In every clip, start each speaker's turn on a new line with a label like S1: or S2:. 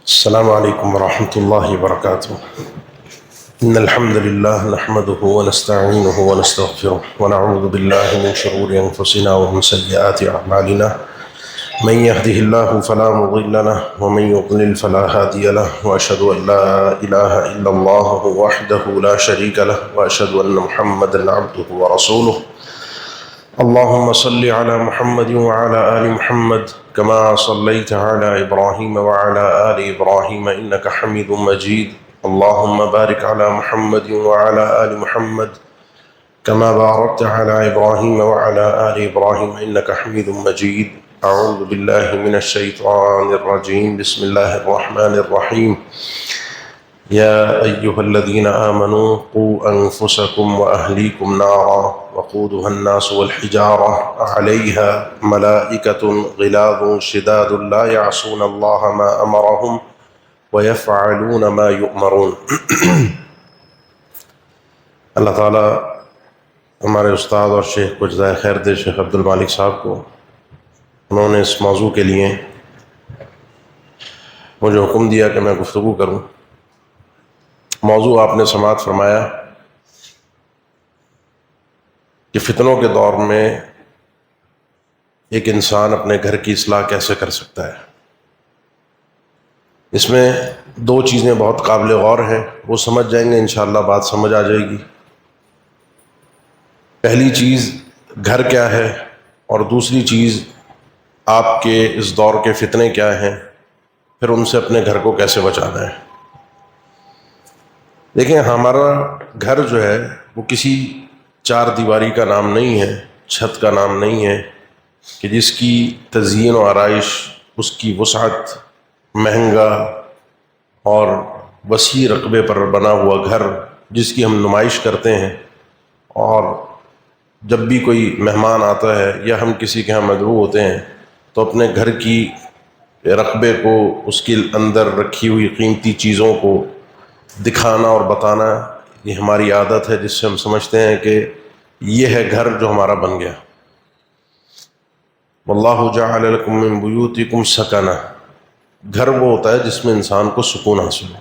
S1: السلام علیکم ورحمۃ اللہ وبرکاتہ۔ ان الحمد للہ نحمده ونستعینه ونستغفره ونعوذ باللہ من شرور انفسنا ومن سیئات اعمالنا من يهده الله فلا مضل له ومن يضلل فلا هادي له واشهد ان لا اله الا الله وحده لا شريك له واشهد ان محمدا عبده ورسوله۔ اللهم صل على محمد وعلى آل محمد كما صليت على إبراهيم وعلى آل إبراهيم إنك حميد مجيد۔ اللهم بارك على محمد وعلى آل محمد كما باركت على إبراهيم وعلى آل إبراهيم إنك حميد مجيد۔ أعوذ بالله من الشيطان الرجيم، بسم الله الرحمن الرحيم۔ يا أيها الذين آمنوا قوا أنفسكم وأهليكم نارا وقودها الناس والحجارة عليها ملائكة غلاظ شداد لا يعصون الله ما أمرهم ويفعلون ما يؤمرون۔ اللہ تعالیٰ ہمارے استاد اور شیخ کو جزائے خیر دے، شیخ عبد المالک صاحب کو۔ انہوں نے اس موضوع کے لیے مجھے حکم دیا کہ میں گفتگو کروں۔ موضوع آپ نے سماعت فرمایا کہ فتنوں کے دور میں ایک انسان اپنے گھر کی اصلاح کیسے کر سکتا ہے۔ اس میں دو چیزیں بہت قابل غور ہیں، وہ سمجھ جائیں گے انشاءاللہ، بات سمجھ آ جائے گی۔ پہلی چیز گھر کیا ہے، اور دوسری چیز آپ کے اس دور کے فتنے کیا ہیں، پھر ان سے اپنے گھر کو کیسے بچانا ہے۔ دیکھیں، ہمارا گھر جو ہے وہ کسی چار دیواری کا نام نہیں ہے، چھت کا نام نہیں ہے کہ جس کی تزئین و آرائش، اس کی وسعت، مہنگا اور وسیع رقبے پر بنا ہوا گھر جس کی ہم نمائش کرتے ہیں، اور جب بھی کوئی مہمان آتا ہے یا ہم کسی کے ہاں مدعو ہوتے ہیں تو اپنے گھر کی رقبے کو، اس کے اندر رکھی ہوئی قیمتی چیزوں کو دکھانا اور بتانا، یہ ہماری عادت ہے، جس سے ہم سمجھتے ہیں کہ یہ ہے گھر جو ہمارا بن گیا۔ واللہ جعل لکم من بیوتکم سکنا، گھر وہ ہوتا ہے جس میں انسان کو سکون حاصل ہو۔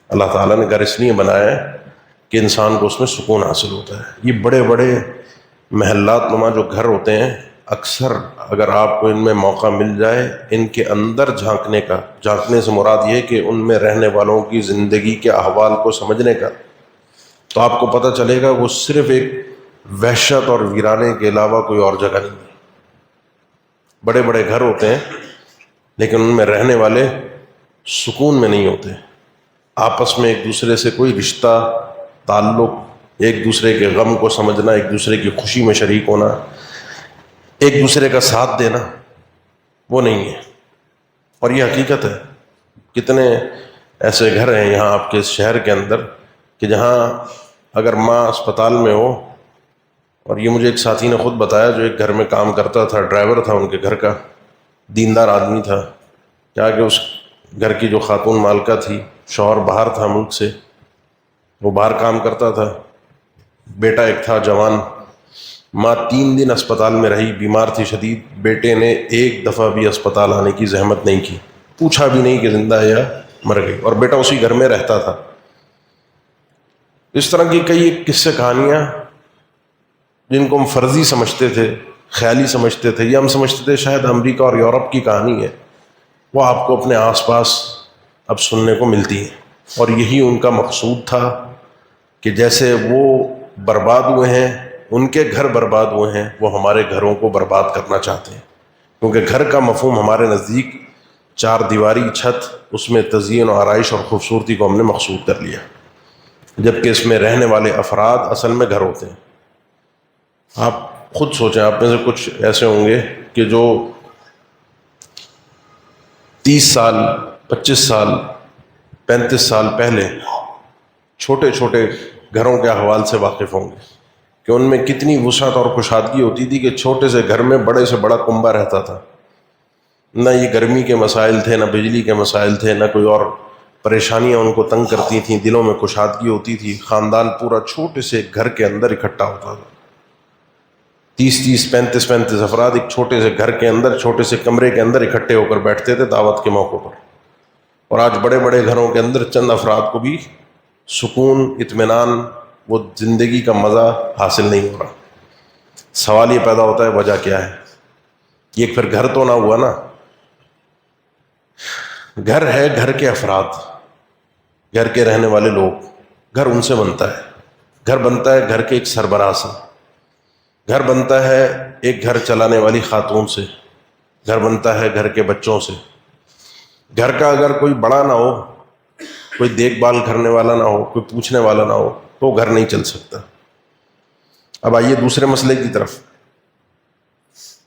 S1: اللہ تعالیٰ نے گھر اس لیے بنایا ہے کہ انسان کو اس میں سکون حاصل ہوتا ہے۔ یہ بڑے بڑے محلات نما جو گھر ہوتے ہیں، اکثر اگر آپ کو ان میں موقع مل جائے ان کے اندر جھانکنے کا، جھانکنے سے مراد یہ کہ ان میں رہنے والوں کی زندگی کے احوال کو سمجھنے کا، تو آپ کو پتہ چلے گا وہ صرف ایک وحشت اور ویرانے کے علاوہ کوئی اور جگہ نہیں ہے۔ بڑے بڑے گھر ہوتے ہیں لیکن ان میں رہنے والے سکون میں نہیں ہوتے، آپس میں ایک دوسرے سے کوئی رشتہ، تعلق، ایک دوسرے کے غم کو سمجھنا، ایک دوسرے کی خوشی میں شریک ہونا، ایک دوسرے کا ساتھ دینا، وہ نہیں ہے۔ اور یہ حقیقت ہے۔ کتنے ایسے گھر ہیں یہاں آپ کے اس شہر کے اندر کہ جہاں اگر ماں اسپتال میں ہو، اور یہ مجھے ایک ساتھی نے خود بتایا جو ایک گھر میں کام کرتا تھا، ڈرائیور تھا ان کے گھر کا، دیندار آدمی تھا، کیا کہ اس گھر کی جو خاتون مالکہ تھی، شوہر باہر تھا ملک سے، وہ باہر کام کرتا تھا، بیٹا ایک تھا جوان، ماں 3 دن اسپتال میں رہی، بیمار تھی شدید، بیٹے نے ایک دفعہ بھی اسپتال آنے کی زحمت نہیں کی، پوچھا بھی نہیں کہ زندہ ہے یا مر گئی، اور بیٹا اسی گھر میں رہتا تھا۔ اس طرح کی کئی قصے کہانیاں جن کو ہم فرضی سمجھتے تھے، خیالی سمجھتے تھے، یا ہم سمجھتے تھے شاید امریکہ اور یورپ کی کہانی ہے، وہ آپ کو اپنے آس پاس اب سننے کو ملتی ہیں۔ اور یہی ان کا مقصود تھا کہ جیسے وہ برباد ہوئے ہیں، ان کے گھر برباد ہوئے ہیں، وہ ہمارے گھروں کو برباد کرنا چاہتے ہیں، کیونکہ گھر کا مفہوم ہمارے نزدیک چار دیواری، چھت، اس میں تزئین و آرائش اور خوبصورتی کو ہم نے مقصود کر لیا، جبکہ اس میں رہنے والے افراد اصل میں گھر ہوتے ہیں۔ آپ خود سوچیں، آپ میں سے کچھ ایسے ہوں گے کہ جو 30 سال، 25 سال، 35 سال پہلے چھوٹے چھوٹے گھروں کے احوال سے واقف ہوں گے کہ ان میں کتنی وسعت اور کشادگی ہوتی تھی کہ چھوٹے سے گھر میں بڑے سے بڑا کنبہ رہتا تھا۔ نہ یہ گرمی کے مسائل تھے، نہ بجلی کے مسائل تھے، نہ کوئی اور پریشانیاں ان کو تنگ کرتی تھیں، دلوں میں کشادگی ہوتی تھی، خاندان پورا چھوٹے سے گھر کے اندر اکٹھا ہوتا تھا۔ 30 35 افراد ایک چھوٹے سے گھر کے اندر، چھوٹے سے کمرے کے اندر اکٹھے ہو کر بیٹھتے تھے دعوت کے موقع پر۔ اور آج بڑے بڑے گھروں کے اندر چند افراد کو بھی سکون، اطمینان، وہ زندگی کا مزہ حاصل نہیں ہو رہا۔ سوال یہ پیدا ہوتا ہے وجہ کیا ہے؟ یہ پھر گھر تو نہ ہوا نا، گھر ہے گھر کے افراد، گھر کے رہنے والے لوگ، گھر ان سے بنتا ہے۔ گھر بنتا ہے گھر کے ایک سربراہ سے، گھر بنتا ہے ایک گھر چلانے والی خاتون سے، گھر بنتا ہے گھر کے بچوں سے۔ گھر کا اگر کوئی بڑا نہ ہو، کوئی دیکھ بھال کرنے والا نہ ہو، کوئی پوچھنے والا نہ ہو، تو گھر نہیں چل سکتا۔ اب آئیے دوسرے مسئلے کی طرف۔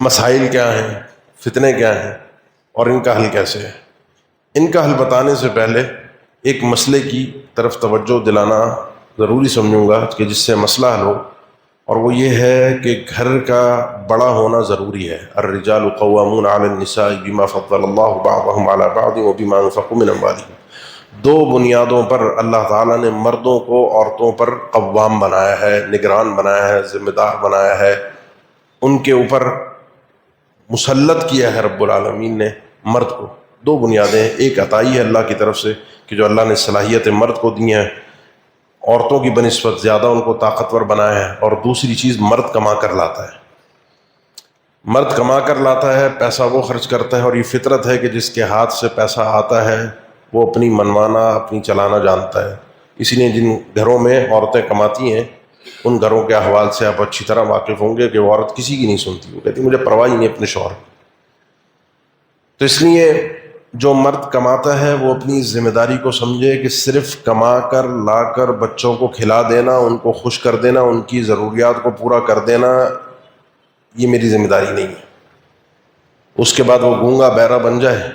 S1: مسائل کیا ہیں، فتنے کیا ہیں، اور ان کا حل کیسے ہے؟ ان کا حل بتانے سے پہلے ایک مسئلے کی طرف توجہ دلانا ضروری سمجھوں گا کہ جس سے مسئلہ حل ہو، اور وہ یہ ہے کہ گھر کا بڑا ہونا ضروری ہے۔ الرجال قوامون علی النساء بما فضل اللہ بعضهم علی بعض وبما انفقوا من اموالهم۔ دو بنیادوں پر اللہ تعالیٰ نے مردوں کو عورتوں پر قوام بنایا ہے، نگران بنایا ہے، ذمہ دار بنایا ہے، ان کے اوپر مسلط کیا ہے رب العالمین نے مرد کو۔ دو بنیادیں، ایک عطائی ہے اللہ کی طرف سے کہ جو اللہ نے صلاحیت مرد کو دی ہیں، عورتوں کی بنسبت زیادہ ان کو طاقتور بنایا ہے، اور دوسری چیز مرد کما کر لاتا ہے۔ مرد کما کر لاتا ہے، پیسہ وہ خرچ کرتا ہے، اور یہ فطرت ہے کہ جس کے ہاتھ سے پیسہ آتا ہے وہ اپنی منوانا، اپنی چلانا جانتا ہے۔ اسی لیے جن گھروں میں عورتیں کماتی ہیں ان گھروں کے احوال سے آپ اچھی طرح واقف ہوں گے کہ وہ عورت کسی کی نہیں سنتی، وہ کہتی مجھے پرواہ ہی نہیں اپنے شوہر کی۔ تو اس لیے جو مرد کماتا ہے وہ اپنی ذمہ داری کو سمجھے کہ صرف کما کر لا کر بچوں کو کھلا دینا، ان کو خوش کر دینا، ان کی ضروریات کو پورا کر دینا، یہ میری ذمہ داری نہیں ہے۔ اس کے بعد وہ گونگا بہرا بن جائے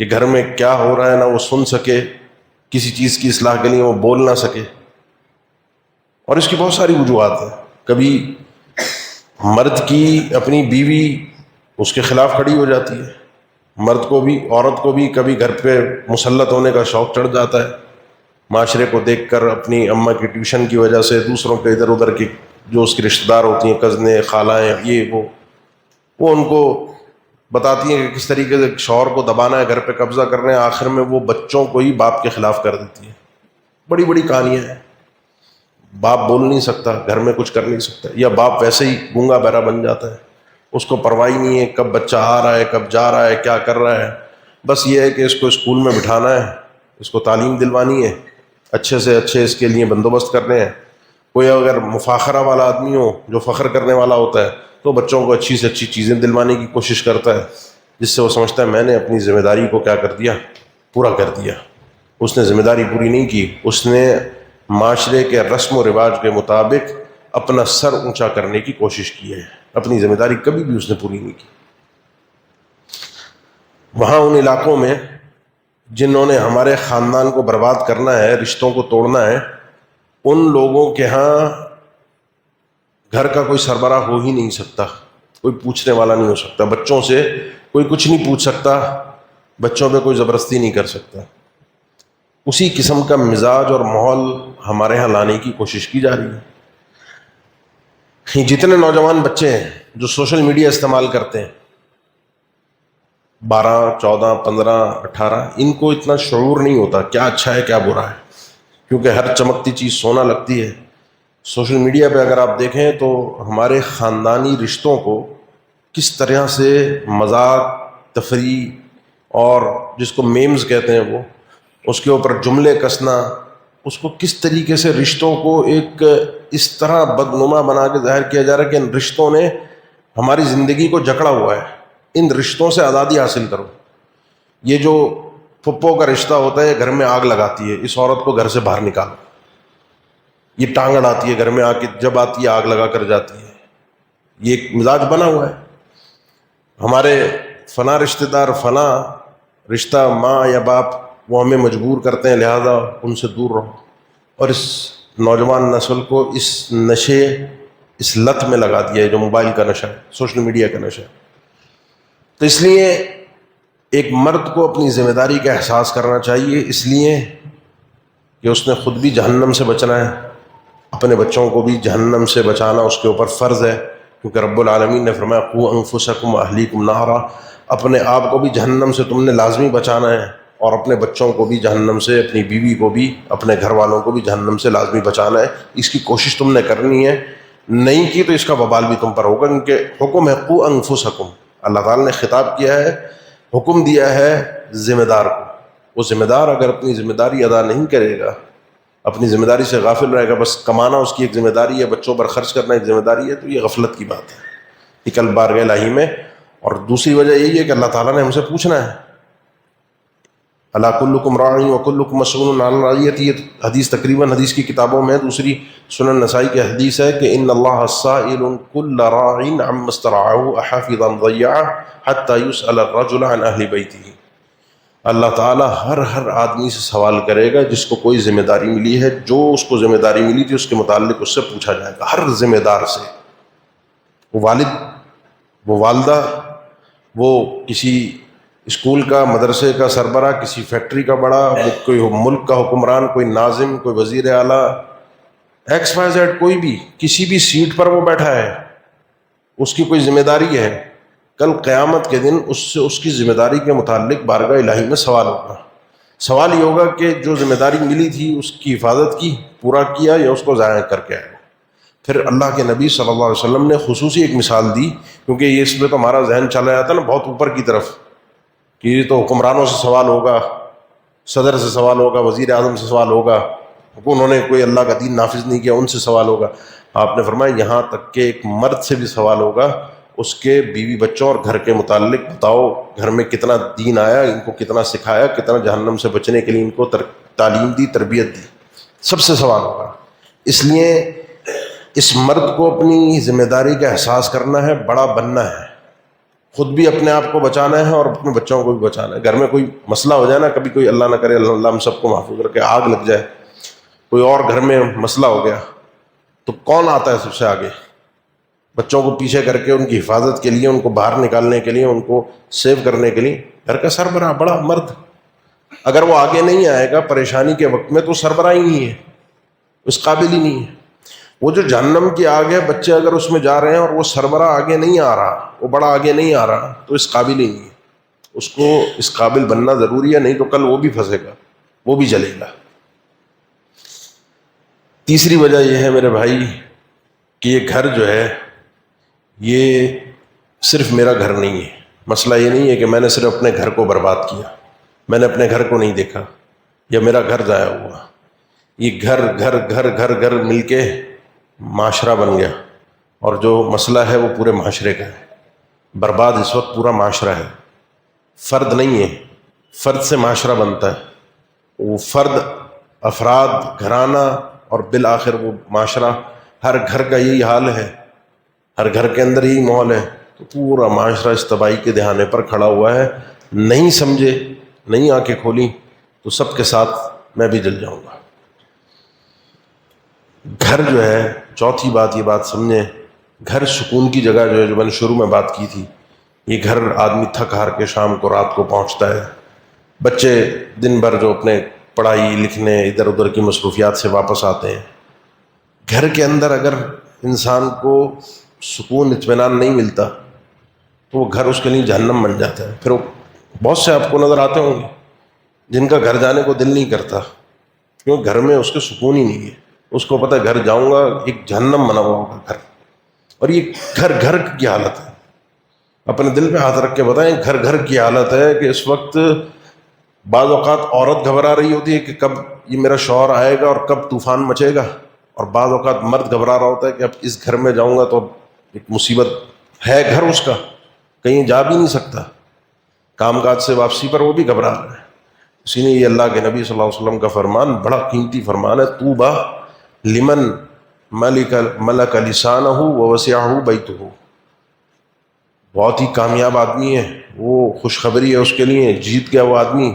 S1: کہ گھر میں کیا ہو رہا ہے نہ وہ سن سکے، کسی چیز کی اصلاح کے لیے وہ بول نہ سکے۔ اور اس کی بہت ساری وجوہات ہیں۔ کبھی مرد کی اپنی بیوی اس کے خلاف کھڑی ہو جاتی ہے، مرد کو بھی، عورت کو بھی کبھی گھر پہ مسلط ہونے کا شوق چڑھ جاتا ہے، معاشرے کو دیکھ کر، اپنی اماں کی ٹیوشن کی وجہ سے، دوسروں کے ادھر ادھر کی جو اس کی رشتہ دار ہوتی ہیں، کزنیں، خالائیں، یہ وہ ان کو بتاتی ہیں کہ کس طریقے سے شوہر کو دبانا ہے، گھر پہ قبضہ کرنا ہے، آخر میں وہ بچوں کو ہی باپ کے خلاف کر دیتی ہے۔ بڑی بڑی کہانیاں ہیں۔ باپ بول نہیں سکتا، گھر میں کچھ کر نہیں سکتا، یا باپ ویسے ہی گونگا بہرا بن جاتا ہے، اس کو پرواہ نہیں ہے کب بچہ آ رہا ہے، کب جا رہا ہے، کیا کر رہا ہے۔ بس یہ ہے کہ اس کو اسکول میں بٹھانا ہے، اس کو تعلیم دلوانی ہے، اچھے سے اچھے اس کے لیے بندوبست کرنے ہیں۔ کوئی اگر مفاخرہ والا آدمی ہو جو فخر کرنے والا ہوتا ہے تو بچوں کو اچھی سے اچھی چیزیں دلوانے کی کوشش کرتا ہے، جس سے وہ سمجھتا ہے میں نے اپنی ذمہ داری کو کیا کر دیا، پورا کر دیا۔ اس نے ذمہ داری پوری نہیں کی، اس نے معاشرے کے رسم و رواج کے مطابق اپنا سر اونچا کرنے کی کوشش کی ہے، اپنی ذمہ داری کبھی بھی اس نے پوری نہیں کی۔ وہاں ان علاقوں میں جنہوں نے ہمارے خاندان کو برباد کرنا ہے، رشتوں کو توڑنا ہے، ان لوگوں کے ہاں گھر کا کوئی سربراہ ہو ہی نہیں سکتا، کوئی پوچھنے والا نہیں ہو سکتا، بچوں سے کوئی کچھ نہیں پوچھ سکتا، بچوں پہ کوئی زبردستی نہیں کر سکتا۔ اسی قسم کا مزاج اور ماحول ہمارے ہاں لانے کی کوشش کی جا رہی ہے۔ جتنے نوجوان بچے ہیں جو سوشل میڈیا استعمال کرتے ہیں، 12، 14، 15، 18، ان کو اتنا شعور نہیں ہوتا کیا اچھا ہے کیا برا ہے، کیونکہ ہر چمکتی چیز سونا لگتی ہے۔ سوشل میڈیا پہ اگر آپ دیکھیں تو ہمارے خاندانی رشتوں کو کس طرح سے مذاق، تفریح، اور جس کو میمز کہتے ہیں وہ، اس کے اوپر جملے کسنا، اس کو کس طریقے سے رشتوں کو ایک اس طرح بدنما بنا کے ظاہر کیا جا رہا ہے کہ ان رشتوں نے ہماری زندگی کو جکڑا ہوا ہے، ان رشتوں سے آزادی حاصل کرو۔ یہ جو پھپھو کا رشتہ ہوتا ہے گھر میں آگ لگاتی ہے، اس عورت کو گھر سے باہر نکالو، یہ ٹانگ اڑاتی ہے گھر میں آ کے، جب آتی ہے آگ لگا کر جاتی ہے۔ یہ ایک مزاج بنا ہوا ہے۔ ہمارے فلاں رشتہ دار، فلاں رشتہ، ماں یا باپ، وہ ہمیں مجبور کرتے ہیں، لہذا ان سے دور رہو۔ اور اس نوجوان نسل کو اس نشے، اس لت میں لگا دیا ہے جو موبائل کا نشہ ہے، سوشل میڈیا کا نشہ ہے۔ تو اس لیے ایک مرد کو اپنی ذمہ داری کا احساس کرنا چاہیے، اس لیے کہ اس نے خود بھی جہنم سے بچنا ہے، اپنے بچوں کو بھی جہنم سے بچانا اس کے اوپر فرض ہے، کیونکہ رب العالمین نے فرمایا قوا انفسکم واہلیکم نارا، اپنے آپ کو بھی جہنم سے تم نے لازمی بچانا ہے اور اپنے بچوں کو بھی جہنم سے، اپنی بیوی کو بھی، اپنے گھر والوں کو بھی جہنم سے لازمی بچانا ہے. اس کی کوشش تم نے کرنی ہے، نہیں کی تو اس کا وبال بھی تم پر ہوگا. کیونکہ حکم ہے قو انفسکم، اللہ تعالیٰ نے خطاب کیا ہے، حکم دیا ہے ذمہ دار کو. وہ ذمہ دار اگر اپنی ذمہ داری ادا نہیں کرے گا، اپنی ذمہ داری سے غافل رہے گا، بس کمانا اس کی ایک ذمہ داری ہے، بچوں پر خرچ کرنا ایک ذمہ داری ہے، تو یہ غفلت کی بات ہے، یہ کل بارگاہ الہی میں. اور دوسری وجہ یہی ہے کہ اللہ تعالیٰ نے ہم سے پوچھنا ہے، الا کلکم راع وکلکم مسئول عن رعیتہ. یہ حدیث تقریباً حدیث کی کتابوں میں، دوسری سنن نسائی کی حدیث ہے کہ ان اللہ سائل کل راع عما استرعاه احافظا ضیعه حتى يسأل الرجل عن اہل بیتہ. اللہ تعالیٰ ہر آدمی سے سوال کرے گا جس کو کوئی ذمہ داری ملی ہے، جو اس کو ذمہ داری ملی تھی اس کے متعلق اس سے پوچھا جائے گا، ہر ذمہ دار سے. وہ والد، وہ والدہ، وہ کسی اسکول کا، مدرسے کا سربراہ، کسی فیکٹری کا بڑا، کوئی ملک کا حکمران، کوئی ناظم، کوئی وزیر اعلیٰ، ایکس وائی زیڈ، کوئی بھی کسی بھی سیٹ پر وہ بیٹھا ہے، اس کی کوئی ذمہ داری ہے. کل قیامت کے دن اس سے اس کی ذمہ داری کے متعلق بارگاہ الہی میں سوال ہوگا. سوال یہ ہوگا کہ جو ذمہ داری ملی تھی اس کی حفاظت کی، پورا کیا، یا اس کو ضائع کر کے آئے. پھر اللہ کے نبی صلی اللہ علیہ وسلم نے خصوصی ایک مثال دی، کیونکہ یہ اس میں تو ہمارا ذہن چلا جاتا ہے نا بہت اوپر کی طرف، کہ یہ تو حکمرانوں سے سوال ہوگا، صدر سے سوال ہوگا، وزیر اعظم سے سوال ہوگا، انہوں نے کوئی اللہ کا دین نافذ نہیں کیا ان سے سوال ہوگا. آپ نے فرمایا یہاں تک کہ ایک مرد سے بھی سوال ہوگا، اس کے بیوی بچوں اور گھر کے متعلق. بتاؤ گھر میں کتنا دین آیا، ان کو کتنا سکھایا، کتنا جہنم سے بچنے کے لیے ان کو تعلیم دی، تربیت دی. سب سے سوال ہوگا. اس لیے اس مرد کو اپنی ذمہ داری کا احساس کرنا ہے، بڑا بننا ہے، خود بھی اپنے آپ کو بچانا ہے اور اپنے بچوں کو بھی بچانا ہے. گھر میں کوئی مسئلہ ہو جائے نا، کبھی کوئی اللہ نہ کرے، اللہ ہم سب کو محفوظ رکھے، آگ لگ جائے، کوئی اور گھر میں مسئلہ ہو گیا، تو کون آتا ہے سب سے آگے؟ بچوں کو پیچھے کر کے ان کی حفاظت کے لیے، ان کو باہر نکالنے کے لیے، ان کو سیو کرنے کے لیے گھر کا سربراہ، بڑا مرد. اگر وہ آگے نہیں آئے گا پریشانی کے وقت میں تو سربراہ ہی نہیں ہے، اس قابل ہی نہیں ہے. وہ جو جہنم کی آگ ہے، بچے اگر اس میں جا رہے ہیں اور وہ سربراہ آگے نہیں آ رہا، وہ بڑا آگے نہیں آ رہا، تو اس قابل ہی نہیں ہے. اس کو اس قابل بننا ضروری ہے، نہیں تو کل وہ بھی پھنسے گا، وہ بھی جلے گا. تیسری وجہ یہ ہے میرے بھائی کہ یہ گھر جو ہے یہ صرف میرا گھر نہیں ہے. مسئلہ یہ نہیں ہے کہ میں نے صرف اپنے گھر کو برباد کیا، میں نے اپنے گھر کو نہیں دیکھا، یا میرا گھر ضائع ہوا. یہ گھر گھر گھر گھر گھر مل کے معاشرہ بن گیا، اور جو مسئلہ ہے وہ پورے معاشرے کا ہے. برباد اس وقت پورا معاشرہ ہے، فرد نہیں ہے. فرد سے معاشرہ بنتا ہے، وہ فرد، افراد، گھرانہ، اور بالآخر وہ معاشرہ. ہر گھر کا یہی حال ہے، ہر گھر کے اندر یہی ماحول ہے. تو پورا معاشرہ اس تباہی کے دہانے پر کھڑا ہوا ہے. نہیں سمجھے، نہیں آنکھیں کھولی تو سب کے ساتھ میں بھی جل جاؤں گا. گھر جو ہے، چوتھی بات یہ بات سمجھیں، گھر سکون کی جگہ جو ہے، جو میں نے شروع میں بات کی تھی. یہ گھر آدمی تھک ہار کے شام کو، رات کو پہنچتا ہے، بچے دن بھر جو اپنے پڑھائی لکھنے ادھر ادھر کی مصروفیات سے واپس آتے ہیں. گھر کے اندر اگر انسان کو سکون، اطمینان نہیں ملتا تو وہ گھر اس کے لیے جہنم بن جاتا ہے. پھر وہ بہت سے آپ کو نظر آتے ہوں گے جن کا گھر جانے کو دل نہیں کرتا، کیوں؟ گھر میں اس کے سکون ہی نہیں ہے. اس کو پتہ ہے گھر جاؤں گا ایک جہنم بنا ہوا ہوگا گھر. اور یہ گھر گھر کی حالت ہے. اپنے دل پہ ہاتھ رکھ کے بتائیں، گھر گھر کی حالت ہے کہ اس وقت بعض اوقات عورت گھبرا رہی ہوتی ہے کہ کب یہ میرا شوہر آئے گا اور کب طوفان مچے گا، اور بعض اوقات مرد گھبرا رہا ہوتا ہے کہ اب اس گھر میں جاؤں گا تو ایک مصیبت ہے، گھر اس کا کہیں جا بھی نہیں سکتا، کام کاج سے واپسی پر وہ بھی گھبرا رہا ہے. اسی لیے یہ اللہ کے نبی صلی اللہ علیہ وسلم کا فرمان بڑا قیمتی فرمان ہے، طوبیٰ لمن ملک لسانہ ووسعہ بیتہ. بہت ہی کامیاب آدمی ہے وہ، خوشخبری ہے اس کے لیے، جیت گیا وہ آدمی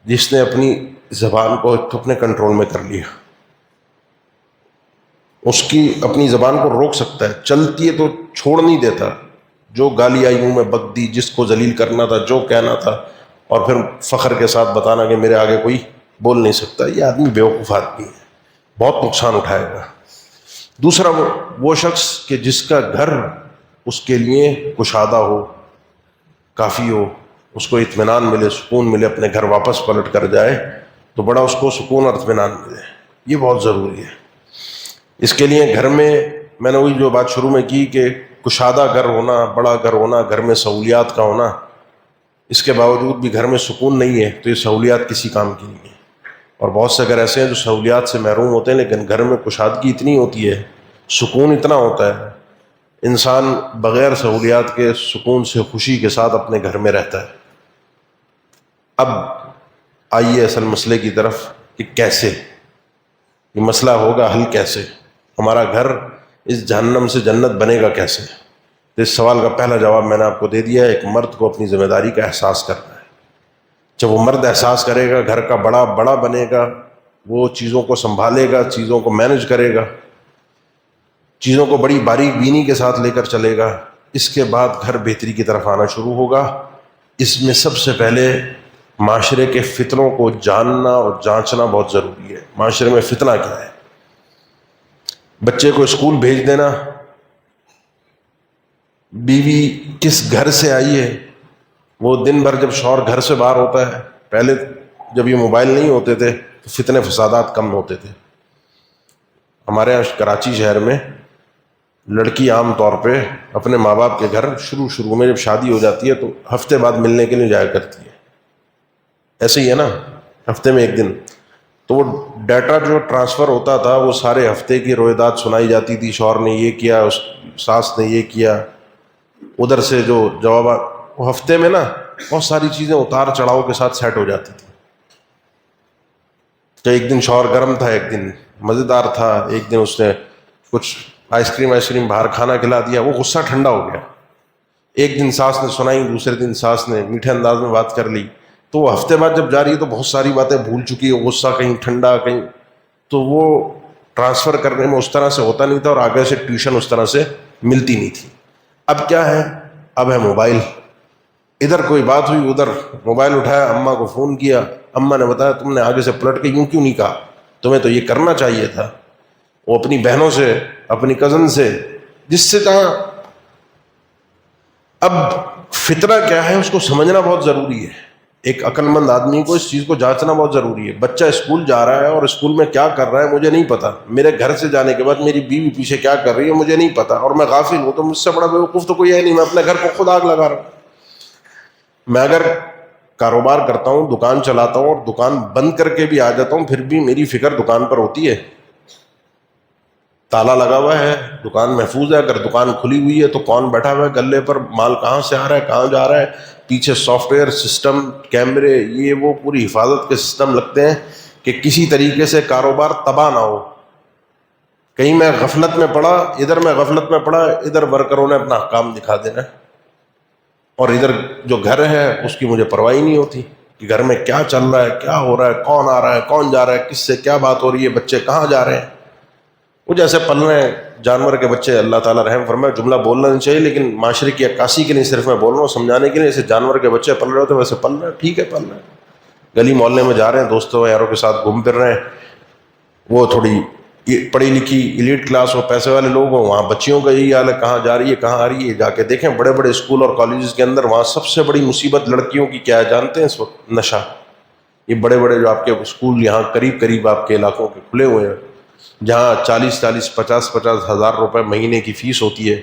S1: جس نے اپنی زبان کو اپنے کنٹرول میں کر لیا. اس کی اپنی زبان کو روک سکتا ہے، چلتی ہے تو چھوڑ نہیں دیتا. جو گالی آئی منہ میں بک دی، جس کو ذلیل کرنا تھا، جو کہنا تھا، اور پھر فخر کے ساتھ بتانا کہ میرے آگے کوئی بول نہیں سکتا. یہ آدمی بیوقوف آدمی ہے، بہت نقصان اٹھائے گا. دوسرا وہ شخص کہ جس کا گھر اس کے لیے کشادہ ہو، کافی ہو، اس کو اطمینان ملے، سکون ملے، اپنے گھر واپس پلٹ کر جائے تو بڑا اس کو سکون اور اطمینان ملے. یہ بہت ضروری ہے. اس کے لیے گھر میں نے وہی جو بات شروع میں کی کہ کشادہ گھر ہونا، بڑا گھر ہونا، گھر میں سہولیات کا ہونا، اس کے باوجود بھی گھر میں سکون نہیں ہے تو یہ سہولیات کسی کام کی نہیں ہے. اور بہت سے گھر ایسے ہیں جو سہولیات سے محروم ہوتے ہیں لیکن گھر میں کشادگی اتنی ہوتی ہے، سکون اتنا ہوتا ہے، انسان بغیر سہولیات کے سکون سے خوشی کے ساتھ اپنے گھر میں رہتا ہے. اب آئیے اصل مسئلے کی طرف کہ کیسے یہ مسئلہ ہوگا حل، کیسے ہمارا گھر اس جہنم سے جنت بنے گا کیسے. تو اس سوال کا پہلا جواب میں نے آپ کو دے دیا ہے. ایک مرد کو اپنی ذمہ داری کا احساس کرنا ہے. جب وہ مرد احساس کرے گا، گھر کا بڑا بنے گا، وہ چیزوں کو سنبھالے گا، چیزوں کو مینج کرے گا، چیزوں کو بڑی باریک بینی کے ساتھ لے کر چلے گا، اس کے بعد گھر بہتری کی طرف آنا شروع ہوگا. اس میں سب سے پہلے معاشرے کے فتنوں کو جاننا اور جانچنا بہت ضروری ہے. معاشرے میں فتنہ کیا ہے؟ بچے کو اسکول بھیج دینا، بیوی کس گھر سے آئی ہے، وہ دن بھر جب شوہر گھر سے باہر ہوتا ہے، پہلے جب یہ موبائل نہیں ہوتے تھے تو فتنے فسادات کم ہوتے تھے. ہمارے یہاں کراچی شہر میں لڑکی عام طور پہ اپنے ماں باپ کے گھر شروع میں جب شادی ہو جاتی ہے تو ہفتے بعد ملنے کے لیے جایا کرتی ہے. ایسے ہی ہے نا، ہفتے میں ایک دن. تو وہ ڈیٹا جو ٹرانسفر ہوتا تھا وہ سارے ہفتے کی رویداد سنائی جاتی تھی. شوہر نے یہ کیا، اس ساس نے یہ کیا، ادھر سے جو جوابات، وہ ہفتے میں نا بہت ساری چیزیں اتار چڑھاؤ کے ساتھ سیٹ ہو جاتی تھی. کہ ایک دن شوہر گرم تھا، ایک دن مزیدار تھا، ایک دن اس نے کچھ آئس کریم باہر کھانا کھلا دیا، وہ غصہ ٹھنڈا ہو گیا. ایک دن ساس نے سنائی، دوسرے دن ساس نے میٹھے انداز میں بات کر لی. تو وہ ہفتے بعد جب جا رہی ہے تو بہت ساری باتیں بھول چکی ہے، غصہ کہیں ٹھنڈا کہیں، تو وہ ٹرانسفر کرنے میں اس طرح سے ہوتا نہیں تھا اور آگے سے ٹیوشن اس طرح سے ملتی نہیں تھی. اب کیا ہے؟ اب ہے موبائل. ادھر کوئی بات ہوئی، ادھر موبائل اٹھایا، اماں کو فون کیا، اماں نے بتایا تم نے آگے سے پلٹ کے یوں کیوں نہیں کہا، تمہیں تو یہ کرنا چاہیے تھا. وہ اپنی بہنوں سے، اپنی کزن سے، جس سے کہاں. اب فطرہ کیا ہے اس کو سمجھنا بہت ضروری ہے. ایک عقل مند آدمی کو اس چیز کو جانچنا بہت ضروری ہے. بچہ اسکول جا رہا ہے اور اسکول میں کیا کر رہا ہے مجھے نہیں پتا، میرے گھر سے جانے کے بعد میری بیوی پیچھے کیا کر رہی ہے مجھے نہیں پتا، اور میں غافل ہوں تو مجھ سے بڑا بیوقوف تو کوئی ہے نہیں. میں اپنے گھر کو خود آگ لگا رہا ہوں. میں اگر کاروبار کرتا ہوں، دکان چلاتا ہوں اور دکان بند کر کے بھی آ جاتا ہوں، پھر بھی میری فکر دکان پر ہوتی ہے. تالا لگا ہوا ہے، دکان محفوظ ہے. اگر دکان کھلی ہوئی ہے تو کون بیٹھا ہوا ہے گلے پر، مال کہاں سے آ رہا ہے، کہاں جا رہا ہے، پیچھے سافٹ ویئر سسٹم، کیمرے، یہ وہ پوری حفاظت کے سسٹم لگتے ہیں کہ کسی طریقے سے کاروبار تباہ نہ ہو. کہیں میں غفلت میں پڑا، ادھر ورکروں نے اپنا کام دکھا دینا، اور ادھر جو گھر ہے اس کی مجھے پرواہ نہیں ہوتی کہ گھر میں کیا چل رہا ہے، کیا ہو رہا ہے، کون آ رہا ہے، کون جا رہا ہے، کس سے کیا بات ہو رہی ہے، بچے کہاں جا رہے ہیں. وہ جیسے پل رہے ہیں جانور کے بچے، اللہ تعالیٰ رحم فرمائے. جملہ بولنا نہیں چاہیے لیکن معاشرے کی عکاسی کے لیے صرف میں بول رہا ہوں، سمجھانے کے لیے. جیسے جانور کے بچے پل رہے ہوتے ہیں ویسے پل رہے ہیں، ٹھیک ہے پل رہے ہیں. گلی محلے میں جا رہے ہیں، دوستوں یاروں کے ساتھ گھوم پھر رہے ہیں. وہ تھوڑی پڑھی لکھی ایلیٹ کلاس ہو، پیسے والے لوگ ہوں، وہاں بچیوں کا یہی حال ہے، کہاں جا رہی ہے، کہاں آ رہی ہے. جا کے دیکھیں بڑے بڑے اسکول اور کالجز کے اندر، وہاں سب سے بڑی مصیبت لڑکیوں کی کیا ہے جانتے ہیں اس وقت؟ نشہ. یہ بڑے بڑے جو آپ کے اسکول یہاں قریب آپ کے علاقوں کے کھلے ہوئے ہیں، جہاں 50 ہزار روپے مہینے کی فیس ہوتی ہے،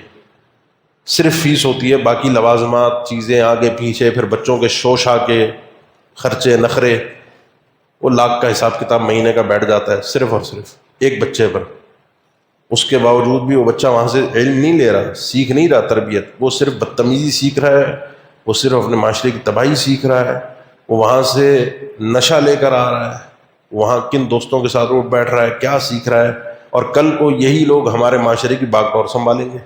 S1: صرف فیس ہوتی ہے، باقی لوازمات چیزیں آگے پیچھے، پھر بچوں کے شوشا کے خرچے نخرے، وہ لاکھ کا حساب کتاب مہینے کا بیٹھ جاتا ہے صرف اور صرف ایک بچے پر. اس کے باوجود بھی وہ بچہ وہاں سے علم نہیں لے رہا، سیکھ نہیں رہا تربیت، وہ صرف بدتمیزی سیکھ رہا ہے، وہ صرف اپنے معاشرے کی تباہی سیکھ رہا ہے. وہ وہاں سے نشہ لے کر آ رہا ہے، وہاں کن دوستوں کے ساتھ اٹھ بیٹھ رہا ہے، کیا سیکھ رہا ہے، اور کل کو یہی لوگ ہمارے معاشرے کی باغ ڈور سنبھالیں گے.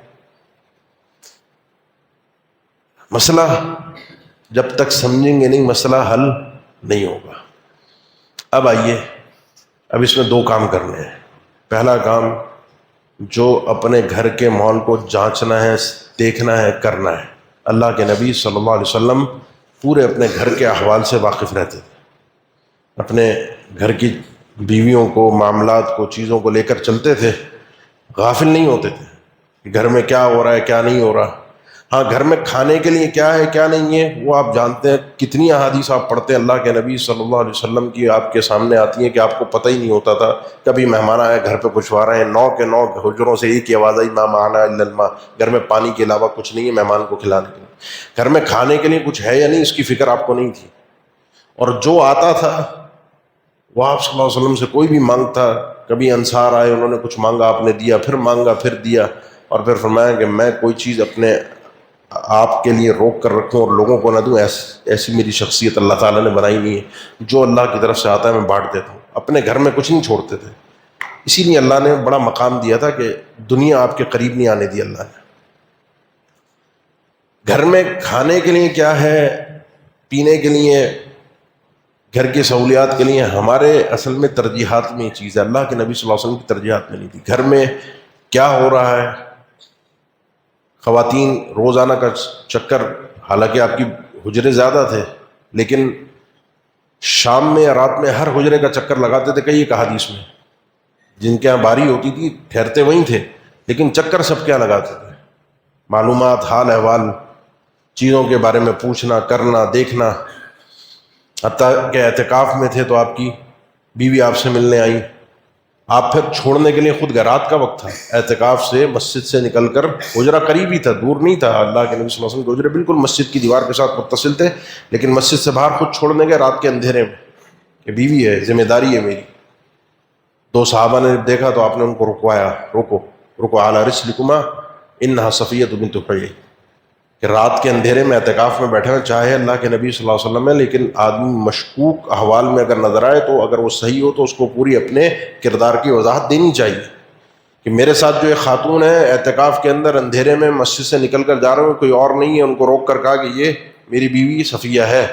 S1: مسئلہ جب تک سمجھیں گے نہیں، مسئلہ حل نہیں ہوگا. اب آئیے، اب اس میں دو کام کرنے ہیں. پہلا کام، جو اپنے گھر کے ماحول کو جانچنا ہے، دیکھنا ہے، کرنا ہے. اللہ کے نبی صلی اللہ علیہ وسلم پورے اپنے گھر کے احوال سے واقف رہتے تھے، اپنے گھر کی بیویوں کو، معاملات کو، چیزوں کو لے کر چلتے تھے، غافل نہیں ہوتے تھے کہ گھر میں کیا ہو رہا ہے، کیا نہیں ہو رہا. ہاں گھر میں کھانے کے لیے کیا ہے کیا نہیں ہے وہ آپ جانتے ہیں. کتنی احادیث آپ پڑھتے ہیں اللہ کے نبی صلی اللہ علیہ وسلم کی آپ کے سامنے آتی ہیں کہ آپ کو پتہ ہی نہیں ہوتا تھا. کبھی مہمان آئے گھر پہ پوچھوا رہے ہیں 9 کے 9 حجروں سے ایک ہی آواز آئی ما معنا الا الماء. گھر میں پانی کے علاوہ کچھ نہیں ہے مہمان کو کھلانے کے لیے. گھر میں کھانے کے لیے کچھ ہے یا نہیں اس کی فکر آپ کو نہیں تھی. اور جو آتا تھا وہ آپ صلی اللہ علیہ وسلم سے کوئی بھی مانگتا. کبھی انصار آئے انہوں نے کچھ مانگا آپ نے دیا, پھر مانگا پھر دیا, اور پھر فرمایا کہ میں کوئی چیز اپنے آپ کے لیے روک کر رکھوں اور لوگوں کو نہ دوں, ایسی میری شخصیت اللہ تعالیٰ نے بنائی نہیں ہے. جو اللہ کی طرف سے آتا ہے میں بانٹ دیتا ہوں. اپنے گھر میں کچھ نہیں چھوڑتے تھے. اسی لیے اللہ نے بڑا مقام دیا تھا کہ دنیا آپ کے قریب نہیں آنے دی اللہ نے. گھر میں کھانے کے لیے کیا ہے, پینے کے لیے, گھر کی سہولیات کے لیے ہمارے اصل میں ترجیحات میں یہ چیز ہے. اللہ کے نبی صلی اللہ علیہ وسلم کی ترجیحات میں نہیں تھی. گھر میں کیا ہو رہا ہے, خواتین روزانہ کا چکر, حالانکہ آپ کی حجرے زیادہ تھے لیکن شام میں یا رات میں ہر حجرے کا چکر لگاتے تھے. کئی ایک احادیث میں جن کے یہاں باری ہوتی تھی ٹھہرتے وہیں تھے لیکن چکر سب کیا لگاتے تھے, معلومات, حال احوال, چیزوں کے بارے میں پوچھنا کرنا دیکھنا. حتیٰ کہ اعتکاف میں تھے تو آپ کی بیوی آپ سے ملنے آئی. آپ پھر چھوڑنے کے لیے خود رات کا وقت تھا, اعتکاف سے مسجد سے نکل کر حجرہ قریب ہی تھا, دور نہیں تھا. اللہ کے نبی صلی اللہ علیہ وسلم کے حجرے بالکل مسجد کی دیوار کے ساتھ متصل تھے لیکن مسجد سے باہر خود چھوڑنے گئے رات کے اندھیرے میں کہ بیوی ہے, ذمہ داری ہے میری. 2 صحابہ نے دیکھا تو آپ نے ان کو رکوایا, رکو علی رسلکما انہا صفیہ بنت حیی, کہ رات کے اندھیرے میں اعتکاف میں بیٹھے ہیں, چاہے اللہ کے نبی صلی اللہ علیہ وسلم ہے لیکن آدمی مشکوک احوال میں اگر نظر آئے تو اگر وہ صحیح ہو تو اس کو پوری اپنے کردار کی وضاحت دینی چاہیے کہ میرے ساتھ جو ایک خاتون ہے اعتکاف کے اندر اندھیرے میں مسجد سے نکل کر جا رہے ہیں, کوئی اور نہیں ہے. ان کو روک کر کہا کہ یہ میری بیوی صفیہ ہے.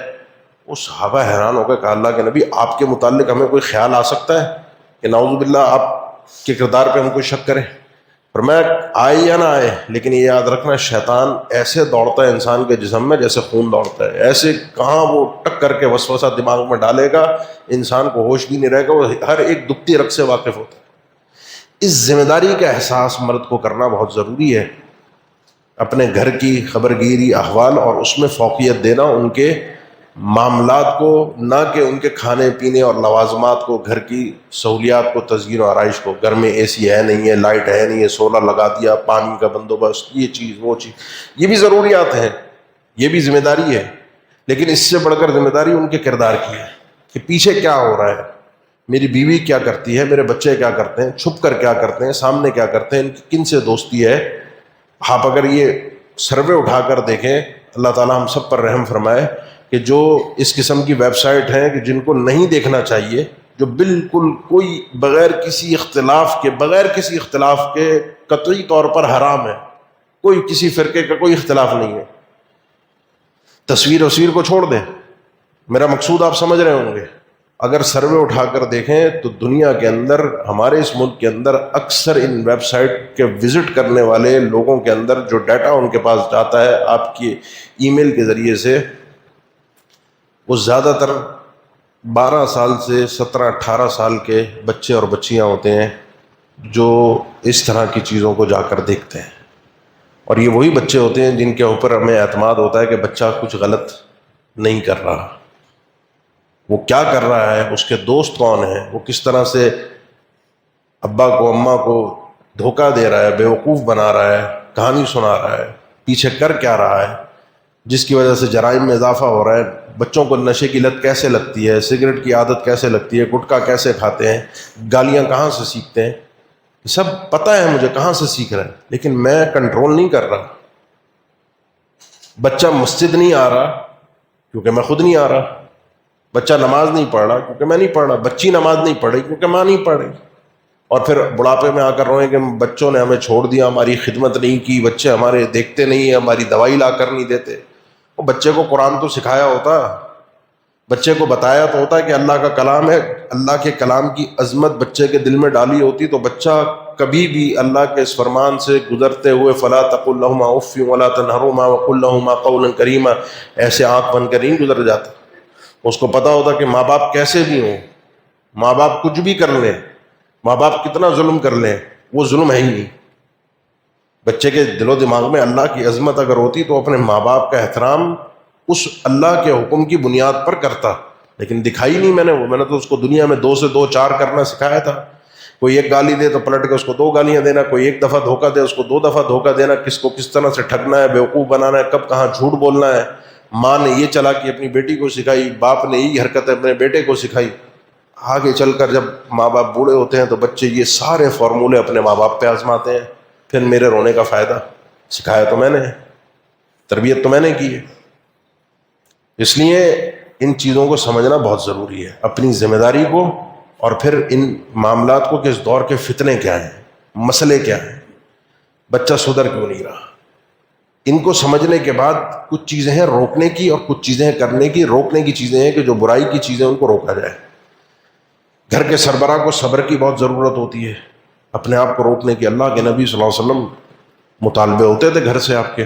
S1: وہ صحابہ حیران ہو گئے, کہا اللہ کے نبی آپ کے متعلق ہمیں کوئی خیال آ سکتا ہے کہ نعوذ باللہ آپ کے کردار پہ ہم کوئی شک کریں. فرمایا آئے یا نہ آئے لیکن یہ یاد رکھنا شیطان ایسے دوڑتا ہے انسان کے جسم میں جیسے خون دوڑتا ہے. ایسے کہاں وہ ٹک کر کے وسوسہ دماغ میں ڈالے گا, انسان کو ہوش بھی نہیں رہے گا, وہ ہر ایک دکھتی رگ سے واقف ہوتا ہے. اس ذمہ داری کا احساس مرد کو کرنا بہت ضروری ہے, اپنے گھر کی خبرگیری احوال اور اس میں فوقیت دینا ان کے معاملات کو, نہ کہ ان کے کھانے پینے اور لوازمات کو, گھر کی سہولیات کو, تزئین و آرائش کو. گھر میں اے سی ہے نہیں ہے, لائٹ ہے نہیں ہے, سولر لگا دیا, پانی کا بندوبست, یہ چیز وہ چیز, یہ بھی ضروریات ہیں, یہ بھی ذمہ داری ہے. لیکن اس سے بڑھ کر ذمہ داری ان کے کردار کی ہے کہ پیچھے کیا ہو رہا ہے, میری بیوی کیا کرتی ہے, میرے بچے کیا کرتے ہیں, چھپ کر کیا کرتے ہیں, سامنے کیا کرتے ہیں, ان کی کن سے دوستی ہے. آپ اگر یہ سروے اٹھا کر دیکھیں, اللہ تعالیٰ ہم سب پر رحم فرمائے, کہ جو اس قسم کی ویب سائٹ ہیں کہ جن کو نہیں دیکھنا چاہیے, جو بالکل کوئی بغیر کسی اختلاف کے قطعی طور پر حرام ہے, کوئی کسی فرقے کا کوئی اختلاف نہیں ہے. تصویر کو چھوڑ دیں, میرا مقصود آپ سمجھ رہے ہوں گے. اگر سروے اٹھا کر دیکھیں تو دنیا کے اندر, ہمارے اس ملک کے اندر اکثر ان ویب سائٹ کے وزٹ کرنے والے لوگوں کے اندر جو ڈیٹا ان کے پاس جاتا ہے آپ کی ای میل کے ذریعے سے, وہ زیادہ تر 12 سال سے 17-18 سال کے بچے اور بچیاں ہوتے ہیں جو اس طرح کی چیزوں کو جا کر دیکھتے ہیں. اور یہ وہی بچے ہوتے ہیں جن کے اوپر ہمیں اعتماد ہوتا ہے کہ بچہ کچھ غلط نہیں کر رہا, وہ کیا کر رہا ہے, اس کے دوست کون ہیں, وہ کس طرح سے ابا کو اماں کو دھوکہ دے رہا ہے, بیوقوف بنا رہا ہے, کہانی سنا رہا ہے, پیچھے کر کیا رہا ہے, جس کی وجہ سے جرائم میں اضافہ ہو رہا ہے. بچوں کو نشے کی لت کیسے لگتی ہے, سگریٹ کی عادت کیسے لگتی ہے, گٹکا کیسے کھاتے ہیں, گالیاں کہاں سے سیکھتے ہیں, سب پتہ ہے مجھے کہاں سے سیکھ رہا ہے, لیکن میں کنٹرول نہیں کر رہا. بچہ مسجد نہیں آ رہا کیونکہ میں خود نہیں آ رہا, بچہ نماز نہیں پڑھ رہا کیونکہ میں نہیں پڑھ رہا, بچی نماز نہیں پڑھ رہی کیونکہ ماں نہیں پڑھ رہی, اور پھر بڑھاپے میں آ کر روئیں کہ بچوں نے ہمیں چھوڑ دیا, ہماری خدمت نہیں کی, بچے ہمارے دیکھتے نہیں ہیں, ہماری دوائی لا کر نہیں دیتے. وہ بچے کو قرآن تو سکھایا ہوتا, بچے کو بتایا تو ہوتا کہ اللہ کا کلام ہے, اللہ کے کلام کی عظمت بچے کے دل میں ڈالی ہوتی تو بچہ کبھی بھی اللہ کے اس فرمان سے گزرتے ہوئے فلا تقل لہما اف ولا تنہرہما وقل لہما قولا کریما ایسے آنکھ بند کر نہیں گزر جاتا. اس کو پتا ہوتا کہ ماں باپ کیسے بھی ہوں, ماں باپ کچھ بھی کر لیں, ماں باپ کتنا ظلم کر لیں, وہ ظلم ہے ہی نہیں. بچے کے دل و دماغ میں اللہ کی عظمت اگر ہوتی تو اپنے ماں باپ کا احترام اس اللہ کے حکم کی بنیاد پر کرتا، لیکن دکھائی نہیں میں نے تو اس کو دنیا میں 2 سے 2 4 کرنا سکھایا تھا. کوئی ایک گالی دے تو پلٹ کے اس کو 2 گالیاں دینا، کوئی ایک دفعہ دھوکہ دے اس کو 2 دفعہ دھوکہ دینا، کس کو کس طرح سے ٹھگنا ہے، بیوقوف بنانا ہے، کب کہاں جھوٹ بولنا ہے. ماں نے یہ چلاکی اپنی بیٹی کو سکھائی، باپ نے یہی حرکت اپنے بیٹے کو سکھائی. آگے چل کر جب ماں باپ بوڑھے ہوتے ہیں تو بچے یہ سارے فارمولے اپنے ماں باپ پہ آزماتے ہیں. پھر میرے رونے کا فائدہ؟ سکھایا تو میں نے، تربیت تو میں نے کی ہے. اس لیے ان چیزوں کو سمجھنا بہت ضروری ہے، اپنی ذمہ داری کو، اور پھر ان معاملات کو کہ اس دور کے فتنے کیا ہیں، مسئلے کیا ہیں، بچہ سدھر کیوں نہیں رہا. ان کو سمجھنے کے بعد کچھ چیزیں ہیں روکنے کی اور کچھ چیزیں ہیں کرنے کی. روکنے کی چیزیں ہیں کہ جو برائی کی چیزیں ان کو روکا جائے. گھر کے سربراہ کو صبر کی بہت ضرورت ہوتی ہے، اپنے آپ کو روکنے کی. اللہ کے نبی صلی اللہ علیہ وسلم مطالبے ہوتے تھے گھر سے آپ کے،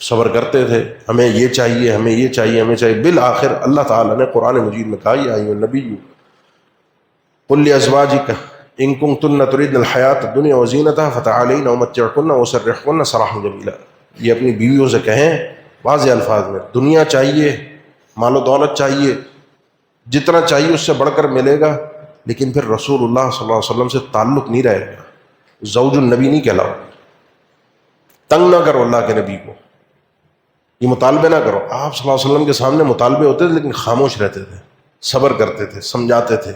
S1: صبر کرتے تھے، ہمیں یہ چاہیے، ہمیں یہ چاہیے، ہمیں چاہیے. بالآخر اللہ تعالیٰ نے قرآن مجید میں کہا، یا ایھا النبی قل لازواجک ان کنتن تردن الحیاۃ الدنیا وزینتہا فتعالین امتعکن واسرحکن سراحا جمیلا. یہ اپنی بیویوں سے کہیں واضح الفاظ میں، دنیا چاہیے، مال و دولت چاہیے، جتنا چاہیے اس سے بڑھ کر ملے گا، لیکن پھر رسول اللہ صلی اللہ علیہ وسلم سے تعلق نہیں رہے گا، زوج النبی نہیں کہلاؤ. تنگ نہ کرو اللہ کے نبی کو، یہ مطالبے نہ کرو. آپ صلی اللہ علیہ وسلم کے سامنے مطالبے ہوتے تھے لیکن خاموش رہتے تھے، صبر کرتے تھے، سمجھاتے تھے،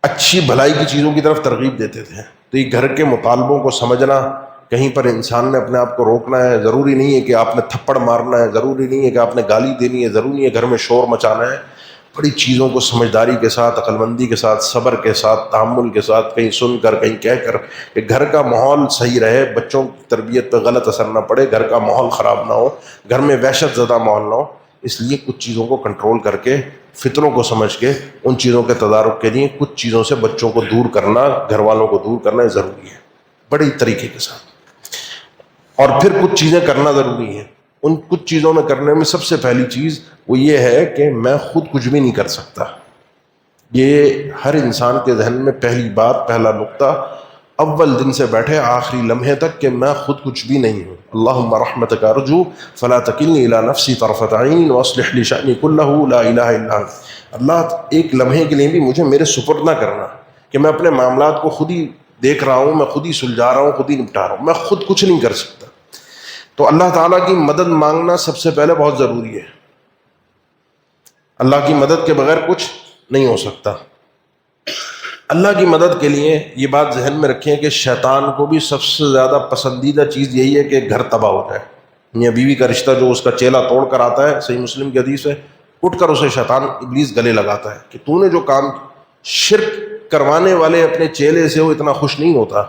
S1: اچھی بھلائی کی چیزوں کی طرف ترغیب دیتے تھے. تو یہ گھر کے مطالبوں کو سمجھنا، کہیں پر انسان نے اپنے آپ کو روکنا ہے. ضروری نہیں ہے کہ آپ نے تھپڑ مارنا ہے، ضروری نہیں ہے کہ آپ نے گالی دینی ہے، ضروری نہیں ہے گھر میں شور مچانا ہے. بڑی چیزوں کو سمجھداری کے ساتھ، عقل مندی کے ساتھ، صبر کے ساتھ، تحمل کے ساتھ، کہیں سن کر کہیں کہہ کر، کہ گھر کا ماحول صحیح رہے، بچوں کی تربیت پہ غلط اثر نہ پڑے، گھر کا ماحول خراب نہ ہو، گھر میں وحشت زدہ ماحول نہ ہو. اس لیے کچھ چیزوں کو کنٹرول کر کے، فتنوں کو سمجھ کے، ان چیزوں کے تدارک کے لیے کچھ چیزوں سے بچوں کو دور کرنا، گھر والوں کو دور کرنا ضروری ہے بڑی طریقے کے ساتھ. اور پھر کچھ چیزیں کرنا ضروری ہیں. ان کچھ چیزوں میں کرنے میں سب سے پہلی چیز وہ یہ ہے کہ میں خود کچھ بھی نہیں کر سکتا. یہ ہر انسان کے ذہن میں پہلی بات، پہلا نقطہ، اول دن سے بیٹھے آخری لمحے تک، کہ میں خود کچھ بھی نہیں ہوں. اللہم رحمتک ارجو فلا تکلنی الی نفسی طرفۃ عین واصلح لی شأنی کلہ لا الہ الا انت. اللہ ایک لمحے کے لیے بھی مجھے میرے سپرد نہ کرنا کہ میں اپنے معاملات کو خود ہی دیکھ رہا ہوں، میں خود ہی سلجھا رہا ہوں، خود ہی نپٹا رہا ہوں، میں خود کچھ نہیں کر سکتا. تو اللہ تعالیٰ کی مدد مانگنا سب سے پہلے بہت ضروری ہے. اللہ کی مدد کے بغیر کچھ نہیں ہو سکتا. اللہ کی مدد کے لیے یہ بات ذہن میں رکھیں کہ شیطان کو بھی سب سے زیادہ پسندیدہ چیز یہی ہے کہ گھر تباہ ہو جائے. میاں بیوی کا رشتہ جو اس کا چیلا توڑ کر آتا ہے، صحیح مسلم کی حدیث ہے، اٹھ کر اسے شیطان ابلیس گلے لگاتا ہے کہ تو نے جو کام، شرک کروانے والے اپنے چیلے سے وہ اتنا خوش نہیں ہوتا.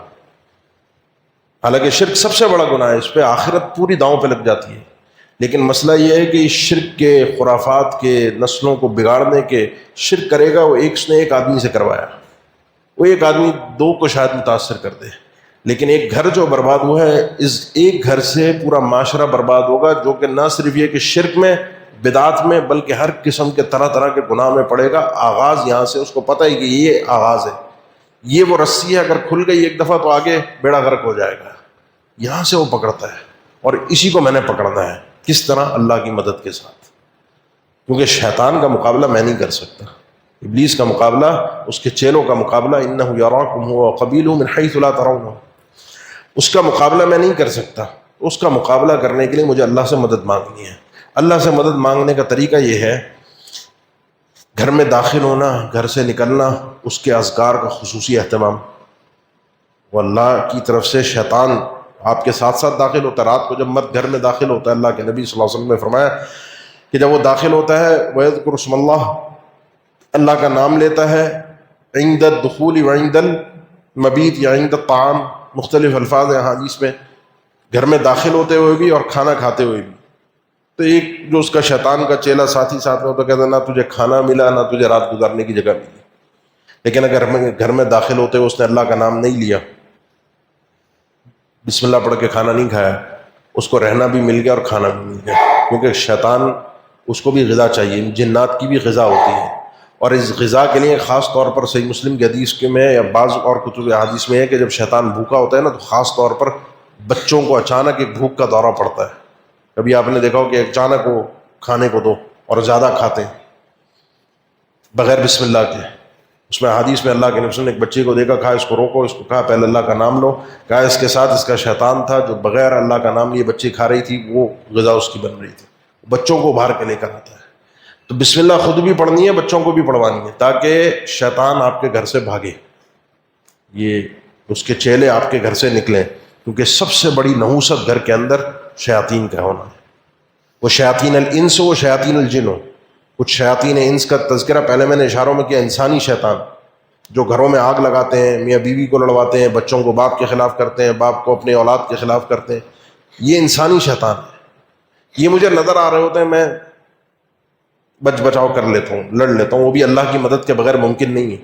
S1: حالانکہ شرک سب سے بڑا گناہ ہے، اس پہ آخرت پوری داؤں پہ لگ جاتی ہے. لیکن مسئلہ یہ ہے کہ اس شرک کے، خرافات کے، نسلوں کو بگاڑنے کے، شرک کرے گا وہ ایک آدمی سے کروایا، وہ ایک آدمی 2 کو شاید متاثر کر دے، لیکن ایک گھر جو برباد ہوا ہے، اس ایک گھر سے پورا معاشرہ برباد ہوگا، جو کہ نہ صرف یہ کہ شرک میں، بدعات میں، بلکہ ہر قسم کے طرح طرح کے گناہ میں پڑے گا. آغاز یہاں سے، اس کو پتہ ہے کہ یہ آغاز ہے، یہ وہ رسی ہے، اگر کھل گئی ایک دفعہ تو آگے بیڑا غرق ہو جائے گا. یہاں سے وہ پکڑتا ہے، اور اسی کو میں نے پکڑنا ہے. کس طرح؟ اللہ کی مدد کے ساتھ. کیونکہ شیطان کا مقابلہ میں نہیں کر سکتا، ابلیس کا مقابلہ، اس کے چیلوں کا مقابلہ، انہ یراکم هو وقبیلہ من حیث لا ترونہ، اس کا مقابلہ میں نہیں کر سکتا. اس کا مقابلہ کرنے کے لیے مجھے اللہ سے مدد مانگنی ہے. اللہ سے مدد مانگنے کا طریقہ یہ ہے، گھر میں داخل ہونا، گھر سے نکلنا، اس کے اذکار کا خصوصی اہتمام. وہ اللہ کی طرف سے شیطان آپ کے ساتھ ساتھ داخل ہوتا ہے. رات کو جب مرد گھر میں داخل ہوتا ہے، اللہ کے نبی صلی اللہ علیہ وسلم نے فرمایا کہ جب وہ داخل ہوتا ہے، وَيَذْكُرُ اسْمَ اللَّهِ، اللہ کا نام لیتا ہے، عند الدخول وعند المبیت یا عند الطعام، مختلف الفاظ ہیں حدیث میں، گھر میں داخل ہوتے ہوئے بھی اور کھانا کھاتے ہوئے بھی. تو ایک جو اس کا شیطان کا چیلا ساتھی ساتھ میں ہوتا، کہتا نہ تجھے کھانا ملا، نہ تجھے رات گزارنے کی جگہ ملی. لیکن اگر گھر میں داخل ہوتے ہوئے اس نے اللہ کا نام نہیں لیا، بسم اللہ پڑھ کے کھانا نہیں کھایا، اس کو رہنا بھی مل گیا اور کھانا بھی مل گیا. کیونکہ شیطان، اس کو بھی غذا چاہیے، جنات کی بھی غذا ہوتی ہے، اور اس غذا کے لیے خاص طور پر صحیح مسلم کی حدیث کے میں یا بعض اور کتب حدیث میں ہے کہ جب شیطان بھوکا ہوتا ہے نا، تو خاص طور پر بچوں کو اچانک ایک بھوک کا دورہ پڑتا ہے. کبھی آپ نے دیکھا ہو کہ اچانک وہ کھانے کو دو اور زیادہ کھاتے ہیں بغیر بسم اللہ کے. اس میں حدیث میں اللہ کے نبی نے ایک بچے کو دیکھا، کہا اس کو روکو، اس کو کہا پہلے اللہ کا نام لو. کہا اس کے ساتھ اس کا شیطان تھا جو بغیر اللہ کا نام لیے بچی کھا رہی تھی، وہ غذا اس کی بن رہی تھی. بچوں کو باہر کے لے کر آتا ہے. تو بسم اللہ خود بھی پڑھنی ہے، بچوں کو بھی پڑھوانی ہے، تاکہ شیطان آپ کے گھر سے بھاگے، یہ اس کے چیلے آپ کے گھر سے نکلیں. کیونکہ سب سے بڑی نحوست گھر کے اندر شیاطین کا ہونا ہے. وہ شیاطین الانس ہو، وہ شیاطین الجن ہو. کچھ شیاطین انس کا تذکرہ پہلے میں نے اشاروں میں کیا، انسانی شیطان جو گھروں میں آگ لگاتے ہیں، میاں بیوی کو لڑواتے ہیں، بچوں کو باپ کے خلاف کرتے ہیں، باپ کو اپنی اولاد کے خلاف کرتے ہیں. یہ انسانی شیطان ہے. یہ مجھے نظر آ رہے ہوتے ہیں، میں بچ بچاؤ کر لیتا ہوں، لڑ لیتا ہوں، وہ بھی اللہ کی مدد کے بغیر ممکن نہیں ہے.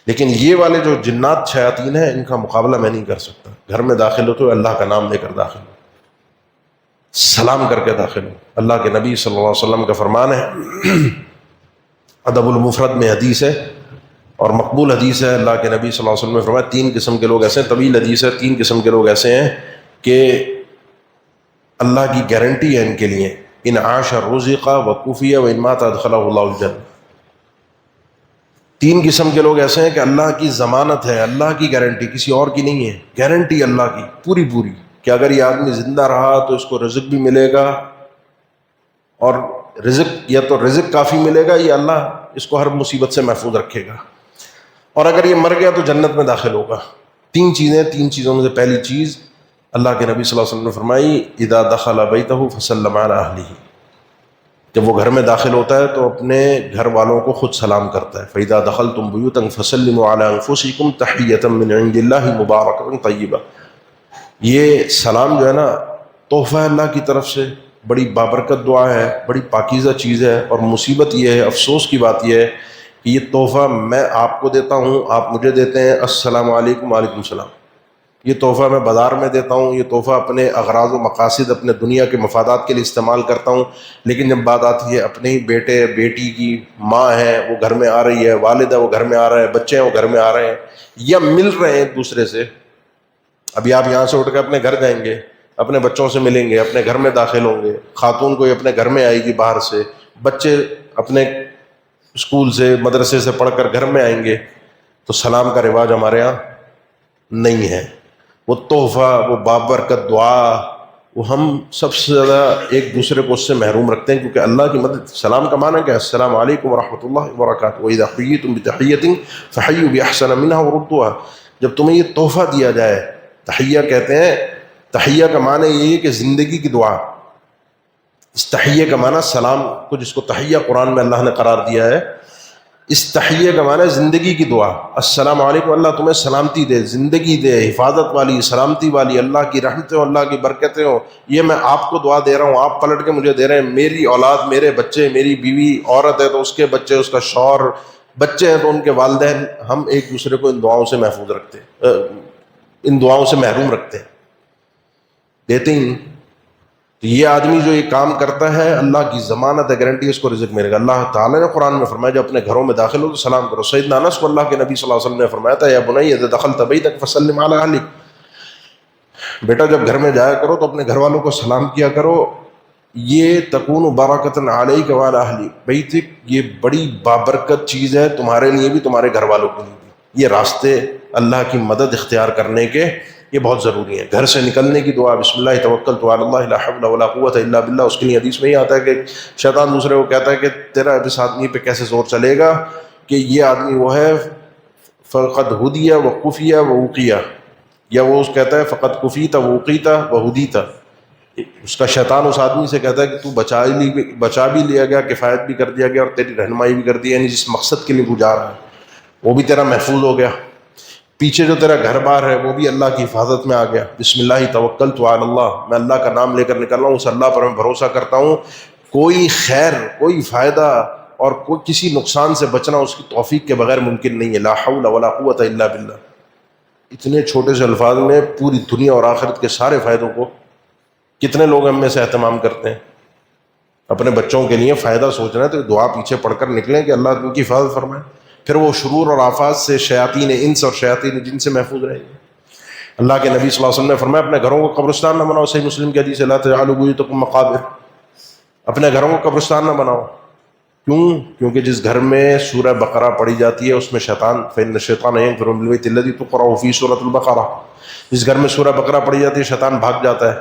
S1: لیکن یہ والے جو جنات شیاطین ہیں، ان کا مقابلہ میں نہیں کر سکتا. گھر میں داخل ہو تو اللہ کا نام لے کر داخل ہو، سلام کر کے داخل ہو. اللہ کے نبی صلی اللہ علیہ وسلم کا فرمان ہے، ادب المفرد میں حدیث ہے اور مقبول حدیث ہے. اللہ کے نبی صلی اللہ علیہ وسلم نے فرمایا 3 قسم کے لوگ ایسے ہیں، طویل حدیث ہے، 3 قسم کے لوگ ایسے ہیں کہ اللہ کی گارنٹی ہے ان کے لیے، ان عاش رزق وکفی وان مات ادخلہ اللہ الجنہ. 3 قسم کے لوگ ایسے ہیں کہ اللہ کی ضمانت ہے، اللہ کی گارنٹی، کسی اور کی نہیں ہے. گارنٹی اللہ کی پوری پوری کہ اگر یہ آدمی زندہ رہا تو اس کو رزق بھی ملے گا، اور رزق یا تو رزق کافی ملے گا یا اللہ اس کو ہر مصیبت سے محفوظ رکھے گا، اور اگر یہ مر گیا تو جنت میں داخل ہوگا. 3 چیزیں، 3 چیزوں میں سے پہلی چیز اللہ کے نبی صلی اللہ علیہ وسلم نے فرمائی، اذا دخل بیتہ فسلم علی اہلہ، جب وہ گھر میں داخل ہوتا ہے تو اپنے گھر والوں کو خود سلام کرتا ہے. فَإِذَا دَخَلْتُمْ بُيُوتًا فَسَلِّمُوا عَلَىٰ أَنفُسِكُمْ تَحِيَّةً مِّنْ عِندِ اللَّهِ مُبَارَكَةً طَيِّبَةً. یہ سلام جو ہے نا، تحفہ ہے اللہ کی طرف سے، بڑی بابرکت دعا ہے، بڑی پاکیزہ چیز ہے. اور مصیبت یہ ہے، افسوس کی بات یہ ہے کہ یہ تحفہ میں آپ کو دیتا ہوں، آپ مجھے دیتے ہیں، السلام علیکم، وعلیکم السلام. یہ تحفہ میں بازار میں دیتا ہوں، یہ تحفہ اپنے اغراض و مقاصد، اپنے دنیا کے مفادات کے لیے استعمال کرتا ہوں. لیکن جب بات آتی ہے اپنے ہی بیٹے بیٹی کی، ماں ہے وہ گھر میں آ رہی ہے، والد ہے وہ گھر میں آ رہا ہے، بچے ہیں وہ گھر میں آ رہے ہیں، یا مل رہے ہیں ایک دوسرے سے. ابھی آپ یہاں سے اٹھ کے اپنے گھر جائیں گے، اپنے بچوں سے ملیں گے، اپنے گھر میں داخل ہوں گے. خاتون کوئی اپنے گھر میں آئے گی باہر سے، بچے اپنے اسکول سے مدرسے سے پڑھ کر گھر میں آئیں گے، تو سلام کا رواج ہمارے یہاں نہیں ہے. وہ تحفہ، وہ بابرکت دعا، وہ ہم سب سے زیادہ ایک دوسرے کو اس سے محروم رکھتے ہیں. کیونکہ اللہ کی مدد، سلام کا معنی کیا ہے؟ السلام علیکم ورحمۃ اللہ وبرکاتہ. وَإِذَا حُيِّيتُم بِتَحِيَّةٍ فَحَيُّوا بِأَحْسَنَ مِنْهَا وَرُدُّوهَا. جب تمہیں یہ تحفہ دیا جائے، تحیہ کہتے ہیں. تحیہ کا معنی یہ ہے کہ زندگی کی دعا. اس تحیہ کا معنی سلام کو، جس کو تحیہ قرآن میں اللہ نے قرار دیا ہے، اس تحیہ کا معنی ہے زندگی کی دعا. السلام علیکم، اللہ تمہیں سلامتی دے، زندگی دے، حفاظت والی، سلامتی والی، اللہ کی رحمتیں ہوں، اللہ کی برکتیں ہوں. یہ میں آپ کو دعا دے رہا ہوں، آپ پلٹ کے مجھے دے رہے ہیں. میری اولاد، میرے بچے، میری بیوی عورت ہے تو اس کے بچے، اس کا شوہر، بچے ہیں تو ان کے والدین، ہم ایک دوسرے کو ان دعاؤں سے محفوظ رکھتے ہیں، ان دعاؤں سے محروم رکھتے ہیں، دیتے ہی نہیں. تو یہ آدمی جو یہ کام کرتا ہے، اللہ کی ضمانت ہے، گارنٹی، اس کو رزق ملے گا. اللہ تعالیٰ نے قرآن میں فرمایا جب اپنے گھروں میں داخل ہو تو سلام کرو. سیدنا انس کو اللہ کے نبی صلی اللہ علیہ وسلم نے فرمایا تھا، یا بنی اذا دخلت بیتک فسلم علی اہلک، بیٹا جب گھر میں جایا کرو تو اپنے گھر والوں کو سلام کیا کرو. یہ تکون برکۃ علیک وعلی اہل بیتک، یہ بڑی بابرکت چیز ہے تمہارے لیے بھی، تمہارے گھر والوں کے لیے بھی. یہ راستے اللہ کی مدد اختیار کرنے کے یہ بہت ضروری ہے. گھر سے نکلنے کی دعا، بسم اللہ توکلت علی اللہ لا حول ولا قوۃ الا باللہ. اس کے لیے حدیث میں یہ آتا ہے کہ شیطان دوسرے کو کہتا ہے کہ تیرا اس آدمی پہ کیسے زور چلے گا کہ یہ آدمی وہ ہے فقد ہدیہ وقفیہ ووقیہ، یا وہ کہتا ہے فقد کفیت ووقیت وہدیت. اس کا شیطان اس آدمی سے کہتا ہے کہ تو بچا بھی لیا گیا، کفایت بھی کر دیا گیا، اور تیری رہنمائی بھی کر دی، یعنی جس مقصد کے لیے تو جا رہا ہے وہ بھی تیرا محفوظ ہو گیا. پیچھے جو تیرا گھر بار ہے وہ بھی اللہ کی حفاظت میں آ گیا. بسم اللہ توکلت علی اللہ، میں اللہ کا نام لے کر نکل رہا ہوں، اس اللہ پر میں بھروسہ کرتا ہوں. کوئی خیر، کوئی فائدہ اور کوئی کسی نقصان سے بچنا اس کی توفیق کے بغیر ممکن نہیں ہے. لا حول ولا قوت الا باللہ. اتنے چھوٹے سے الفاظ میں پوری دنیا اور آخرت کے سارے فائدوں کو کتنے لوگ ہم میں سے اہتمام کرتے ہیں. اپنے بچوں کے لیے فائدہ سوچنا ہے تو دعا پیچھے پڑھ کر نکلیں کہ اللہ ان کی حفاظت فرمائے، پھر وہ شرور اور آفات سے شیاطین انس اور شیاطین جن سے محفوظ رہیں گے۔ اللہ کے نبی صلی اللہ علیہ وسلم نے فرمایا اپنے گھروں کو قبرستان نہ بناؤ، صحیح مسلم کی حدیث ہے لا تجعلوا بیوتکم مقابر، اپنے گھروں کو قبرستان نہ بناؤ۔ کیوں؟ کیونکہ جس گھر میں سورہ بقرہ پڑھی جاتی ہے اس میں شیطان فإن الشیطان ينفر من البیت الذی تقرأ فیہ سورۃ البقرہ، جس گھر میں سورہ بقرہ پڑھی جاتی ہے شیطان بھاگ جاتا ہے۔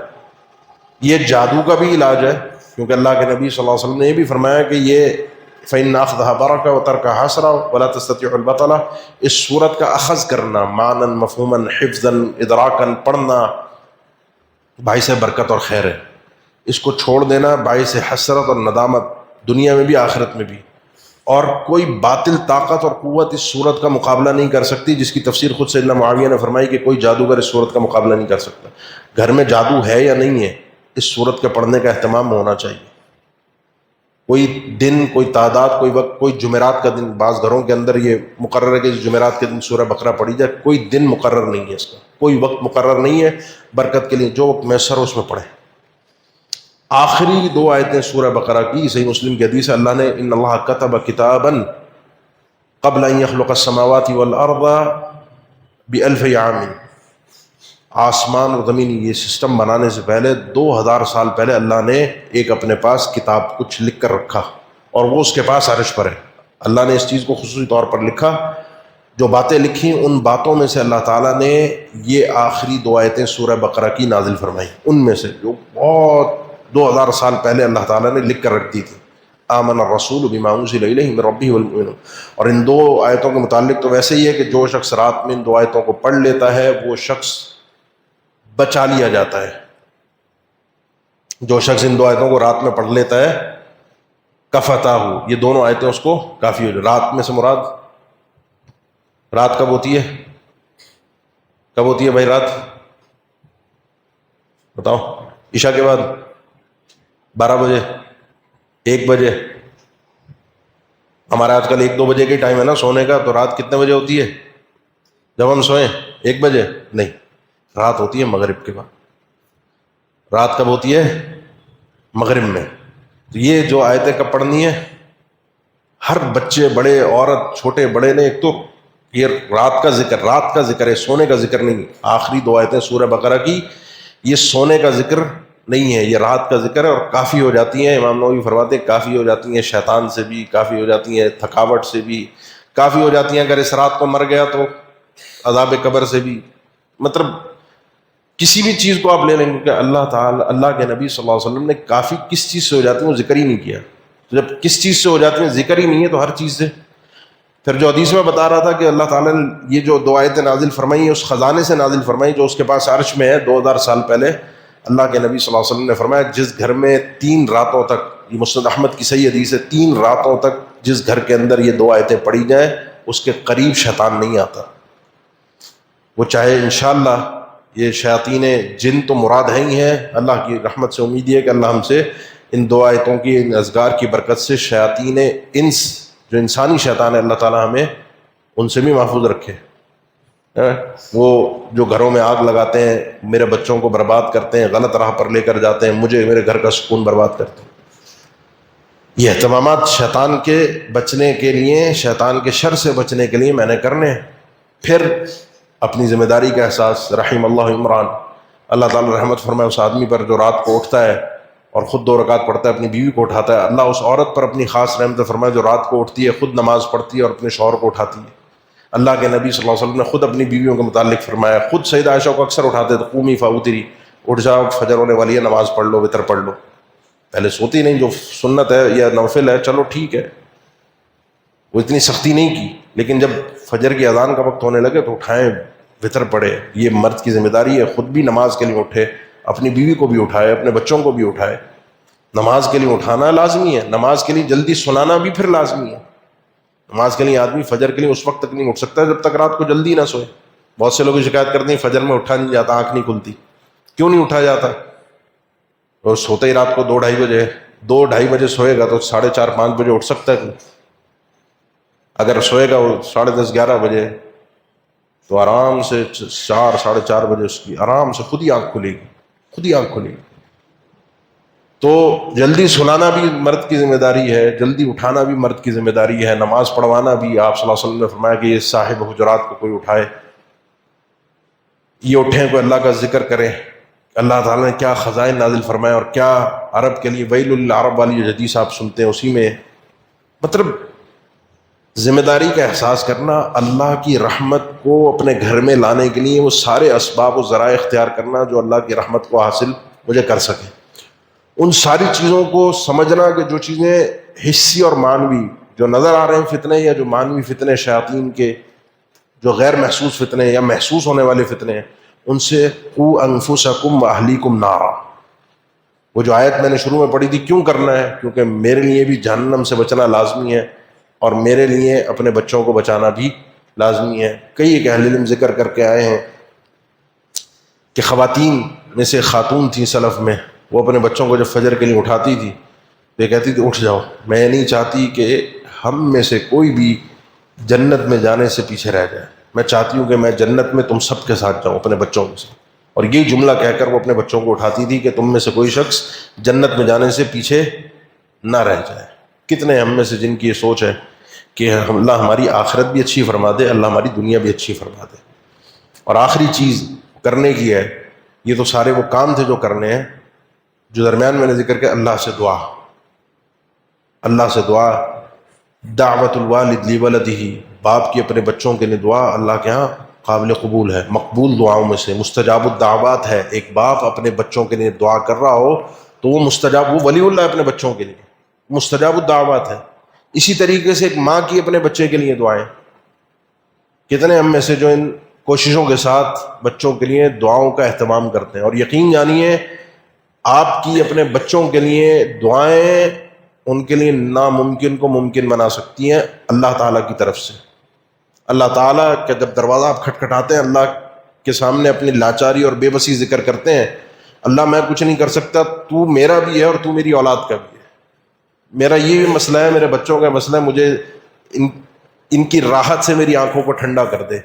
S1: یہ جادو کا بھی علاج ہے، کیونکہ اللہ کے نبی صلی اللہ علیہ وسلم نے یہ بھی فرمایا کہ یہ فإن أخذها برکہ وترکها حسرہ ولا تستطيع البطلہ، اس صورت کا اخذ کرنا معنی مفہوما حفظا ادراکا پڑھنا باعث برکت اور خیر ہے، اس کو چھوڑ دینا باعث حسرت اور ندامت دنیا میں بھی آخرت میں بھی، اور کوئی باطل طاقت اور قوت اس صورت کا مقابلہ نہیں کر سکتی، جس کی تفسیر خود سیدنا معاویہ نے فرمائی کہ کوئی جادوگر اس صورت کا مقابلہ نہیں کر سکتا۔ گھر میں جادو ہے یا نہیں ہے، اس صورت کے پڑھنے کا اہتمام ہونا چاہیے۔ کوئی دن، کوئی تعداد، کوئی وقت، کوئی جمعرات کا دن، بعض گھروں کے اندر یہ مقرر ہے کہ جمعرات کے دن سورہ بقرہ پڑھی جائے، کوئی دن مقرر نہیں ہے اس کا، کوئی وقت مقرر نہیں ہے، برکت کے لیے جو وقت میسر ہو اس میں پڑھیں۔ آخری دو آیتیں سورہ بقرہ کی صحیح مسلم کی حدیث ہے، اللہ نے ان اللہ کتب کتابا قبل ان یخلق السماوات والارض بألف عام، آسمان اور زمین یہ سسٹم بنانے سے پہلے 2000 سال پہلے اللہ نے ایک اپنے پاس کتاب کچھ لکھ کر رکھا، اور وہ اس کے پاس عرش پر ہے۔ اللہ نے اس چیز کو خصوصی طور پر لکھا، جو باتیں لکھی ان باتوں میں سے اللہ تعالیٰ نے یہ آخری دو آیتیں سورہ بقرہ کی نازل فرمائی، ان میں سے جو بہت 2000 سال پہلے اللہ تعالیٰ نے لکھ کر رکھ دی تھی۔ آمن الرسول بما انزل الیہ من ربہ والمؤمنون، اور ان دو آیتوں کے متعلق تو ویسے ہی ہے کہ جو شخص رات میں ان دو آیتوں کو پڑھ لیتا ہے وہ شخص بچا لیا جاتا ہے۔ جو شخص ان دو آیتوں کو رات میں پڑھ لیتا ہے کفتاہ، یہ دونوں آیتیں اس کو کافی ہو جائے۔ رات میں سے مراد رات کب ہوتی ہے؟ کب ہوتی ہے بھائی رات؟ بتاؤ، عشاء کے بعد 12 بجے، 1 بجے؟ ہمارا آج کل 1-2 بجے کے ٹائم ہے نا سونے کا، تو رات کتنے بجے ہوتی ہے جب ہم سوئیں؟ 1 بجے؟ نہیں، رات ہوتی ہے مغرب کے بعد۔ رات کب ہوتی ہے؟ مغرب میں۔ تو یہ جو آیتیں کب پڑھنی ہے؟ ہر بچے، بڑے، عورت، چھوٹے بڑے نے، ایک تو یہ رات کا ذکر ہے، سونے کا ذکر نہیں۔ آخری دو آیتیں سورہ بقرہ کی یہ سونے کا ذکر نہیں ہے، یہ رات کا ذکر ہے، اور کافی ہو جاتی ہیں۔ امام نووی فرماتے ہیں کافی ہو جاتی ہیں شیطان سے بھی، کافی ہو جاتی ہیں تھکاوٹ سے بھی، کافی ہو جاتی ہیں اگر اس رات کو مر گیا تو عذاب قبر سے بھی، مطلب کسی بھی چیز کو آپ لے لیں گے کہ اللہ تعالیٰ، اللہ کے نبی صلی اللہ علیہ وسلم نے کافی کس چیز سے ہو جاتی ہیں وہ ذکر ہی نہیں کیا۔ جب کس چیز سے ہو جاتی ہیں ذکر ہی نہیں ہے تو ہر چیز سے۔ پھر جو حدیث میں بتا رہا تھا کہ اللہ تعالیٰ نے یہ جو دو آیتیں نازل فرمائی ہیں اس خزانے سے نازل فرمائی جو اس کے پاس عرش میں ہے۔ 2000 سال پہلے اللہ کے نبی صلی اللہ علیہ وسلم نے فرمایا جس گھر میں 3 راتوں تک، یہ مسند احمد کی صحیح حدیث ہے، 3 راتوں تک جس گھر کے اندر یہ 2 آیتیں پڑھی جائیں اس کے قریب شیطان نہیں آتا، وہ چاہے انشاءاللہ یہ شیاطین جن تو مراد ہے ہی ہیں، اللہ کی رحمت سے امید ہے کہ اللہ ہم سے ان 2 آیتوں کی، ان اذکار کی برکت سے شیاطین انس جو انسانی شیطان ہے اللہ تعالیٰ ہمیں ان سے بھی محفوظ رکھے۔ وہ جو گھروں میں آگ لگاتے ہیں، میرے بچوں کو برباد کرتے ہیں، غلط راہ پر لے کر جاتے ہیں، مجھے میرے گھر کا سکون برباد کرتے ہیں۔ یہ اہتمامات شیطان کے بچنے کے لیے، شیطان کے شر سے بچنے کے لیے میں نے کرنے ہیں۔ پھر اپنی ذمہ داری کا احساس، رحم اللہ عمران، اللہ تعالیٰ رحمت فرمائے اس آدمی پر جو رات کو اٹھتا ہے اور خود 2 رکعت پڑھتا ہے، اپنی بیوی کو اٹھاتا ہے۔ اللہ اس عورت پر اپنی خاص رحمت فرمائے جو رات کو اٹھتی ہے، خود نماز پڑھتی ہے اور اپنے شوہر کو اٹھاتی ہے۔ اللہ کے نبی صلی اللہ علیہ وسلم نے خود اپنی بیویوں کے متعلق فرمایا، خود سیدہ عائشہ کو اکثر اٹھاتے تو قومی فاوتری، اٹھ جاؤ فجر ہونے والی ہے، نماز پڑھ لو، وتر پڑھ لو۔ پہلے سوتی نہیں، جو سنت ہے یا نوفل ہے چلو ٹھیک ہے، وہ اتنی سختی نہیں کی، لیکن جب فجر کی اذان کا وقت ہونے لگے تو اٹھائیں، وتر پڑھے۔ یہ مرد کی ذمہ داری ہے، خود بھی نماز کے لیے اٹھے، اپنی بیوی کو بھی اٹھائے، اپنے بچوں کو بھی اٹھائے۔ نماز کے لیے اٹھانا لازمی ہے، نماز کے لیے جلدی سنانا بھی پھر لازمی ہے۔ نماز کے لیے آدمی فجر کے لیے اس وقت تک نہیں اٹھ سکتا جب تک رات کو جلدی نہ سوئے۔ بہت سے لوگ شکایت کرتے ہیں فجر میں اٹھا نہیں جاتا، آنکھ نہیں کھلتی۔ کیوں نہیں اٹھا جاتا؟ اور سوتے ہی رات کو 2-2:30 بجے، 2-2:30 بجے سوئے گا تو 4:30-5 بجے اٹھ سکتا ہے۔ اگر سوئے گا وہ 10:30-11 بجے تو آرام سے 4-4:30 بجے اس کی آرام سے خود ہی آنکھ کھلے گی، خود ہی آنکھ کھلے گی۔ تو جلدی سلانا بھی مرد کی ذمہ داری ہے، جلدی اٹھانا بھی مرد کی ذمہ داری ہے، نماز پڑھوانا بھی۔ آپ صلی اللہ علیہ وسلم نے فرمایا کہ یہ صاحب حجرات کو کوئی اٹھائے، یہ اٹھیں، کوئی اللہ کا ذکر کرے۔ اللہ تعالیٰ نے کیا خزائن نازل فرمائے، اور کیا عرب کے لیے ویل للعرب والی جو حدیث آپ سنتے ہیں اسی میں مطلب ذمہ داری کا احساس کرنا، اللہ کی رحمت کو اپنے گھر میں لانے کے لیے وہ سارے اسباب و ذرائع اختیار کرنا جو اللہ کی رحمت کو حاصل مجھے کر سکے۔ ان ساری چیزوں کو سمجھنا کہ جو چیزیں حسی اور معنوی جو نظر آ رہے ہیں فتنے، یا جو معنوی فتنے شیاطین کے، جو غیر محسوس فتنے یا محسوس ہونے والے فتنے ہیں، ان سے قوا انفسکم واہلیکم نارا، وہ جو آیت میں نے شروع میں پڑھی تھی، کیوں کرنا ہے؟ کیونکہ میرے لیے بھی جہنم سے بچنا لازمی ہے، اور میرے لیے اپنے بچوں کو بچانا بھی لازمی ہے۔ کئی ایک اہل علم ذکر کر کے آئے ہیں کہ خواتین میں سے خاتون تھیں سلف میں، وہ اپنے بچوں کو جب فجر کے لیے اٹھاتی تھی تو یہ کہتی تھی اٹھ جاؤ، میں نہیں چاہتی کہ ہم میں سے کوئی بھی جنت میں جانے سے پیچھے رہ جائے، میں چاہتی ہوں کہ میں جنت میں تم سب کے ساتھ جاؤں، اپنے بچوں کے ساتھ۔ اور یہی جملہ کہہ کر وہ اپنے بچوں کو اٹھاتی تھی کہ تم میں سے کوئی شخص جنت میں جانے سے پیچھے نہ رہ جائے۔ کتنے ہم میں سے جن کی یہ سوچ ہے کہ اللہ ہماری آخرت بھی اچھی فرما دے، اللہ ہماری دنیا بھی اچھی فرما دے، اور آخری چیز کرنے کی ہے۔ یہ تو سارے وہ کام تھے جو کرنے ہیں، جو درمیان میں نے ذکر کیا، اللہ سے دعا، اللہ سے دعا، دعوت الوالد لولدہ، باپ کی اپنے بچوں کے لیے دعا اللہ کے ہاں قابل قبول ہے، مقبول دعاؤں میں سے، مستجاب الدعوات ہے۔ ایک باپ اپنے بچوں کے لیے دعا کر رہا ہو تو وہ مستجاب، وہ ولی اللہ اپنے بچوں کے لیے مستجاب الدعوات ہے۔ اسی طریقے سے ایک ماں کی اپنے بچے کے لیے دعائیں، کتنے ہم میں سے جو ان کوششوں کے ساتھ بچوں کے لیے دعاؤں کا اہتمام کرتے ہیں۔ اور یقین جانیے آپ کی اپنے بچوں کے لیے دعائیں ان کے لیے ناممکن کو ممکن بنا سکتی ہیں اللہ تعالیٰ کی طرف سے۔ اللہ تعالیٰ کا جب دروازہ آپ کھٹکھٹاتے ہیں، اللہ کے سامنے اپنی لاچاری اور بے بسی ذکر کرتے ہیں، اللہ میں کچھ نہیں کر سکتا، تو میرا بھی ہے اور تو میری اولاد کا بھی ہے، میرا یہ بھی مسئلہ ہے، میرے بچوں کا مسئلہ ہے، مجھے ان کی راحت سے میری آنکھوں کو ٹھنڈا کر دے۔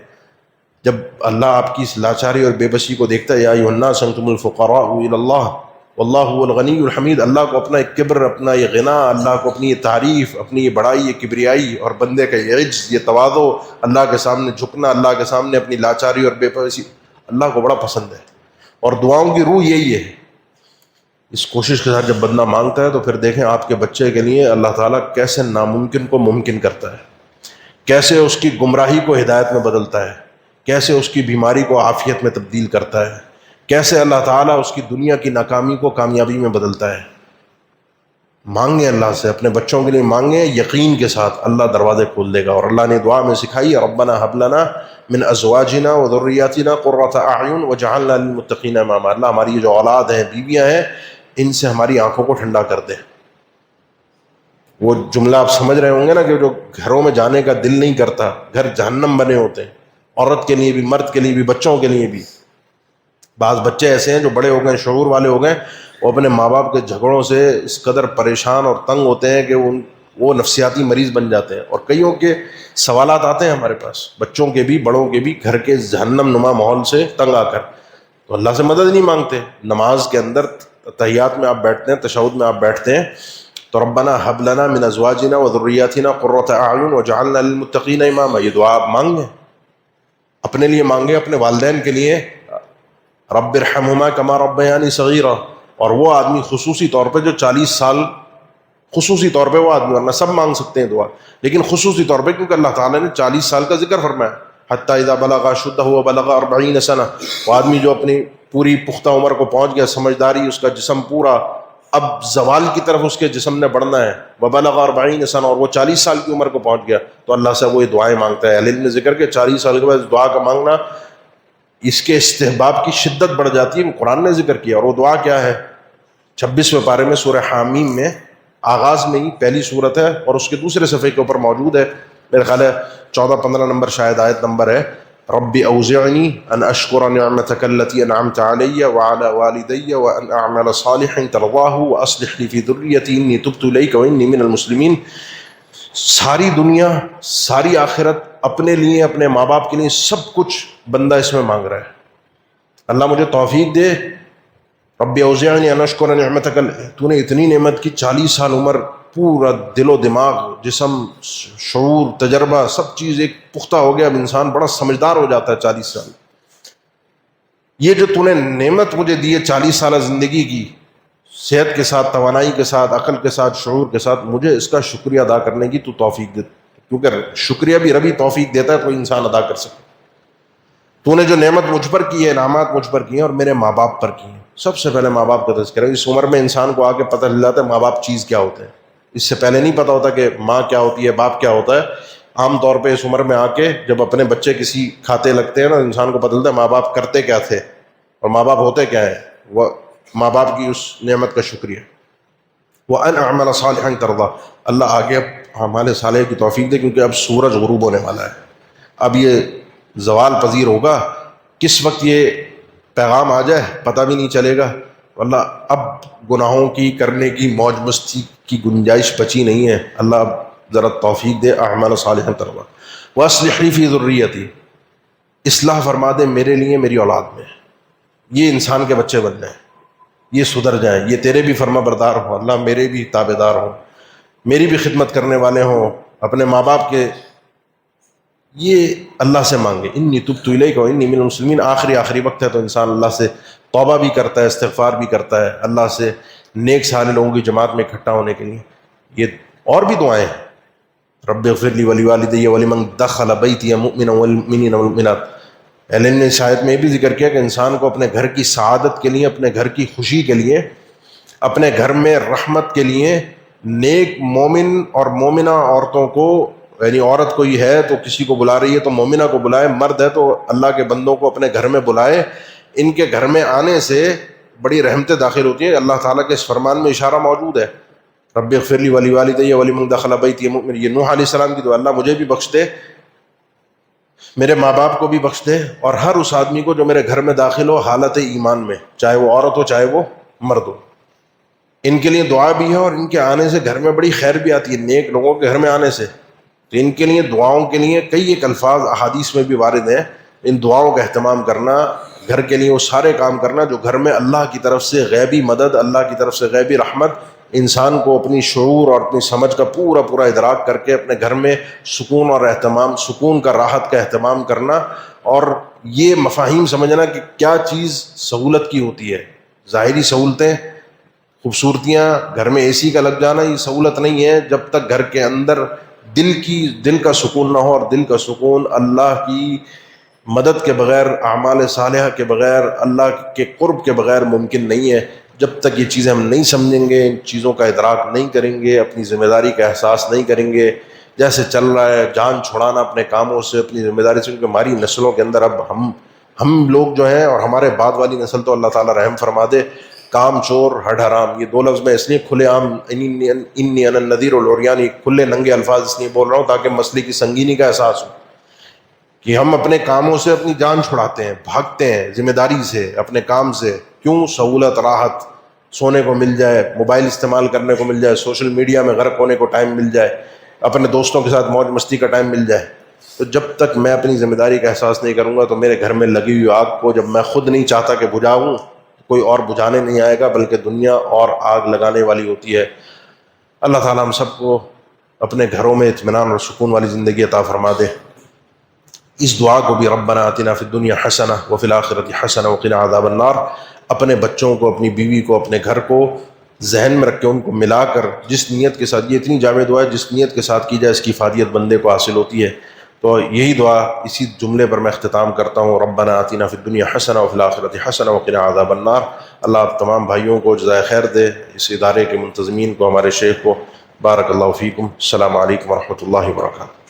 S1: جب اللہ آپ کی اس لاچاری اور بے بسی کو دیکھتا ہے، یا ایھا الناس انتم الفقراء الی اللہ واللہ هو الغنی الحمید، اللہ کو اپنا ایک کبر، اپنا یہ غنا، اللہ کو اپنی یہ تعریف، اپنی یہ بڑائی، یہ کبریائی، اور بندے کا یہ عجز، یہ تواضع، اللہ کے سامنے جھکنا، اللہ کے سامنے اپنی لاچاری اور بے بسی، اللہ کو بڑا پسند ہے۔ اور دعاؤں کی روح یہی ہے۔ اس کوشش کے ساتھ جب بندہ مانگتا ہے تو پھر دیکھیں آپ کے بچے کے لیے اللہ تعالیٰ کیسے ناممکن کو ممکن کرتا ہے، کیسے اس کی گمراہی کو ہدایت میں بدلتا ہے، کیسے اس کی بیماری کو عافیت میں تبدیل کرتا ہے، کیسے اللہ تعالیٰ اس کی دنیا کی ناکامی کو کامیابی میں بدلتا ہے۔ مانگیں اللہ سے، اپنے بچوں کے لیے مانگیں یقین کے ساتھ، اللہ دروازے کھول دے گا۔ اور اللہ نے دعا میں سکھائی ہے، ربنا ہب لنا من ازواجنا وذریاتنا قرۃ اعین وجعلنا للمتقین اماما، اللہ ہماری یہ جو اولاد ہیں، بیویاں ہیں، ان سے ہماری آنکھوں کو ٹھنڈا کر دے۔ وہ جملہ آپ سمجھ رہے ہوں گے نا کہ جو گھروں میں جانے کا دل نہیں کرتا، گھر جہنم بنے ہوتے ہیں، عورت کے لیے بھی، مرد کے لیے بھی، بچوں کے لیے بھی۔ بعض بچے ایسے ہیں جو بڑے ہو گئے، شعور والے ہو گئے، وہ اپنے ماں باپ کے جھگڑوں سے اس قدر پریشان اور تنگ ہوتے ہیں کہ وہ نفسیاتی مریض بن جاتے ہیں۔ اور کئیوں کے سوالات آتے ہیں ہمارے پاس، بچوں کے بھی بڑوں کے بھی، گھر کے جہنم نما ماحول سے تنگ آ کر، تو اللہ سے مدد نہیں مانگتے۔ نماز کے اندر تحیات میں آپ بیٹھتے ہیں، تشہد میں آپ بیٹھتے ہیں تو ربنا ہب لنا من ازواجنا وذریاتنا قرۃ اعین وجعلنا للمتقین اماما، یہ دعا آپ مانگیں، اپنے لیے مانگیں، اپنے والدین کے لیے، رب ارحمہما کما ربیانی صغیرا۔ اور وہ آدمی خصوصی طور پہ جو 40 سال، خصوصی طور پہ وہ آدمی، ورنہ سب مانگ سکتے ہیں دعا، لیکن خصوصی طور پہ کیونکہ اللہ تعالیٰ نے 40 سال کا ذکر فرمایا، حتی اذا بلغ اشدہ وبلغ 40 سنہ، وہ آدمی جو اپنی پوری پختہ عمر کو پہنچ گیا، سمجھداری، اس کا جسم پورا، اب زوال کی طرف اس کے جسم نے بڑھنا ہے، وبلغ 40 سنہ، اور وہ 40 سال کی عمر کو پہنچ گیا، تو اللہ سے وہ یہ دعائیں مانگتا ہے۔ علم نے ذکر کہ 40 سال کے بعد دعا کا مانگنا، اس کے استحباب کی شدت بڑھ جاتی ہے، قرآن نے ذکر کیا۔ اور وہ دعا کیا ہے؟ 26ویں پارے میں سورہ حامیم میں آغاز میں ہی پہلی صورت ہے، اور اس کے دوسرے صفحے کے اوپر موجود ہے، میرے خیال ہے 14-15 نمبر شاید آیت نمبر ہے، رب اوزعنی ان اشکر نعمتک التی انعمت علی وعلی والدی وان اعمل صالحا ترضاہ واصلح لی فی ذریتی انی تبت الیک وانی من المسلمین۔ ساری دنیا، ساری آخرت، اپنے لیے، اپنے ماں باپ کے لیے، سب کچھ بندہ اس میں مانگ رہا ہے، اللہ مجھے توفیق دے رب اوزعنی ان اشکر نعمتک، تو نے اتنی نعمت کی، 40 سال عمر، پورا دل و دماغ، جسم، شعور، تجربہ، سب چیز ایک پختہ ہو گیا، اب انسان بڑا سمجھدار ہو جاتا ہے 40 سال۔ یہ جو تو نے نعمت مجھے دی ہے 40 سالہ زندگی کی، صحت کے ساتھ، توانائی کے ساتھ، عقل کے ساتھ، شعور کے ساتھ، مجھے اس کا شکریہ ادا کرنے کی تو توفیق دے، کیونکہ شکریہ بھی ربی توفیق دیتا ہے تو انسان ادا کر سکتا۔ تو نے جو نعمت مجھ پر کی ہے، انعامات مجھ پر کی ہیں، اور میرے ماں باپ پر کی ہیں۔ سب سے پہلے ماں باپ کا تذکرہ ہے۔ اس عمر میں انسان کو آ کے پتہ چل جاتا ہے ماں باپ چیز کیا ہوتے ہیں، اس سے پہلے نہیں پتہ ہوتا کہ ماں کیا ہوتی ہے، باپ کیا ہوتا ہے۔ عام طور پہ اس عمر میں آ کے جب اپنے بچے کسی کھاتے لگتے ہیں نا، انسان کو پتہ چلتا ہے ماں باپ کرتے کیا تھے اور ماں باپ ہوتے کیا ہیں۔ وہ ماں باپ کی اس نعمت کا شکریہ۔ وَأَنْ أَعْمَلَ صَالِحًا تَرْضَىٰ، اللہ آگے ہمارے صالح کی توفیق دے، کیونکہ اب سورج غروب ہونے والا ہے، اب یہ زوال پذیر ہوگا، کس وقت یہ پیغام آ جائے پتہ بھی نہیں چلے گا۔ اللہ اب گناہوں کی کرنے کی، موج مستی کی گنجائش بچی نہیں ہے۔ اللہ اب ذرا توفیق دے۔ اعمال صالحا ترضیٰ واصلح لی فی ذریتی، اصلاح فرما دے میرے لیے میری اولاد میں، یہ انسان کے بچے بن جائیں، یہ سدھر جائیں، یہ تیرے بھی فرما بردار ہوں اللہ، میرے بھی تابع دار ہوں، میری بھی خدمت کرنے والے ہوں، اپنے ماں باپ کے، یہ اللہ سے مانگے۔ انی تبت الیک وانی من المسلمین، آخری وقت ہے تو انسان اللہ سے توبہ بھی کرتا ہے، استغفار بھی کرتا ہے، اللہ سے نیک صالح لوگوں کی جماعت میں اکٹھا ہونے کے لیے۔ یہ اور بھی دعائیں ہیں، رب اغفر لی ولوالدی ولمن دخل بیتی مؤمنا والمؤمنین والمؤمنات۔ علم نے شاید میں یہ بھی ذکر کیا کہ انسان کو اپنے گھر کی سعادت کے لیے، اپنے گھر کی خوشی کے لیے، اپنے گھر میں رحمت کے لیے نیک مومن اور مومنہ عورتوں کو، یعنی عورت کوئی ہے تو کسی کو بلا رہی ہے تو مومنہ کو بلائے، مرد ہے تو اللہ کے بندوں کو اپنے گھر میں بلائے۔ ان کے گھر میں آنے سے بڑی رحمتیں داخل ہوتی ہیں۔ اللہ تعالیٰ کے اس فرمان میں اشارہ موجود ہے، رب اغفر لی ولوالدی ولمن دخل بیتی مؤمنا۔ یہ نوح علیہ السلام کی دعا، اللہ مجھے بھی بخش دے، میرے ماں باپ کو بھی بخش دے، اور ہر اس آدمی کو جو میرے گھر میں داخل ہو حالت ایمان میں، چاہے وہ عورت ہو چاہے وہ مرد ہو۔ ان کے لیے دعا بھی ہے، اور ان کے آنے سے گھر میں بڑی خیر بھی آتی ہے، نیک لوگوں کے گھر میں آنے سے۔ تو ان کے لیے دعاؤں کے لیے کئی ایک الفاظ احادیث میں بھی وارد ہیں، ان دعاؤں کا اہتمام کرنا، گھر کے لیے وہ سارے کام کرنا جو گھر میں اللہ کی طرف سے غیبی مدد، اللہ کی طرف سے غیبی رحمت، انسان کو اپنی شعور اور اپنی سمجھ کا پورا ادراک کر کے اپنے گھر میں سکون اور اہتمام، سکون کا، راحت کا اہتمام کرنا، اور یہ مفاہیم سمجھنا کہ کیا چیز سہولت کی ہوتی ہے۔ ظاہری سہولتیں، خوبصورتیاں، گھر میں اے سی کا لگ جانا، یہ سہولت نہیں ہے جب تک گھر کے اندر دل کا سکون نہ ہو، اور دل کا سکون اللہ کی مدد کے بغیر، اعمال صالحہ کے بغیر، اللہ کے قرب کے بغیر ممکن نہیں ہے۔ جب تک یہ چیزیں ہم نہیں سمجھیں گے، ان چیزوں کا ادراک نہیں کریں گے، اپنی ذمہ داری کا احساس نہیں کریں گے، جیسے چل رہا ہے جان چھڑانا اپنے کاموں سے، اپنی ذمہ داری سے، کیونکہ ہماری نسلوں کے اندر اب ہم لوگ جو ہیں، اور ہمارے بعد والی نسل تو اللہ تعالیٰ رحم فرما دے، کام چور ہڈ حرام، یہ دو لفظ میں اس لیے کھلے عام انی انا النذیر العریان، کھلے ننگے الفاظ اس لیے بول رہا ہوں تاکہ مسئلے کی سنگینی کا احساس ہو، کہ ہم اپنے کاموں سے اپنی جان چھڑاتے ہیں، بھاگتے ہیں ذمہ داری سے، اپنے کام سے۔ کیوں؟ سہولت، راحت، سونے کو مل جائے، موبائل استعمال کرنے کو مل جائے، سوشل میڈیا میں غرق ہونے کو ٹائم مل جائے، اپنے دوستوں کے ساتھ موج مستی کا ٹائم مل جائے۔ تو جب تک میں اپنی ذمہ داری کا احساس نہیں کروں گا تو میرے گھر میں لگی ہوئی آگ کو جب میں خود نہیں چاہتا کہ بجھاؤں، کوئی اور بجھانے نہیں آئے گا، بلکہ دنیا اور آگ لگانے والی ہوتی ہے۔ اللہ تعالیٰ ہم سب کو اپنے گھروں میں اطمینان اور سکون والی زندگی عطا فرما دے۔ اس دعا کو بھی ربنا آتنا فی الدنیا حسنہ وفی الآخرۃ حسنہ وقنا عذاب النار، اپنے بچوں کو، اپنی بیوی کو، اپنے گھر کو ذہن میں رکھ کے ان کو ملا کر، جس نیت کے ساتھ، یہ اتنی جامع دعا ہے، جس نیت کے ساتھ کی جائے اس کی افادیت بندے کو حاصل ہوتی ہے۔ تو یہی دعا، اسی جملے پر میں اختتام کرتا ہوں، ربنا آتنا فی الدنیا حسنہ وفی الآخرۃ حسنہ وقنا عذاب النار۔ اللہ آپ تمام بھائیوں کو جزائے خیر دے، اس ادارے کے منتظمین کو، ہمارے شیخ کو۔ بارک اللہ فیکم۔ السلام علیکم ورحمۃ اللہ وبرکاتہ۔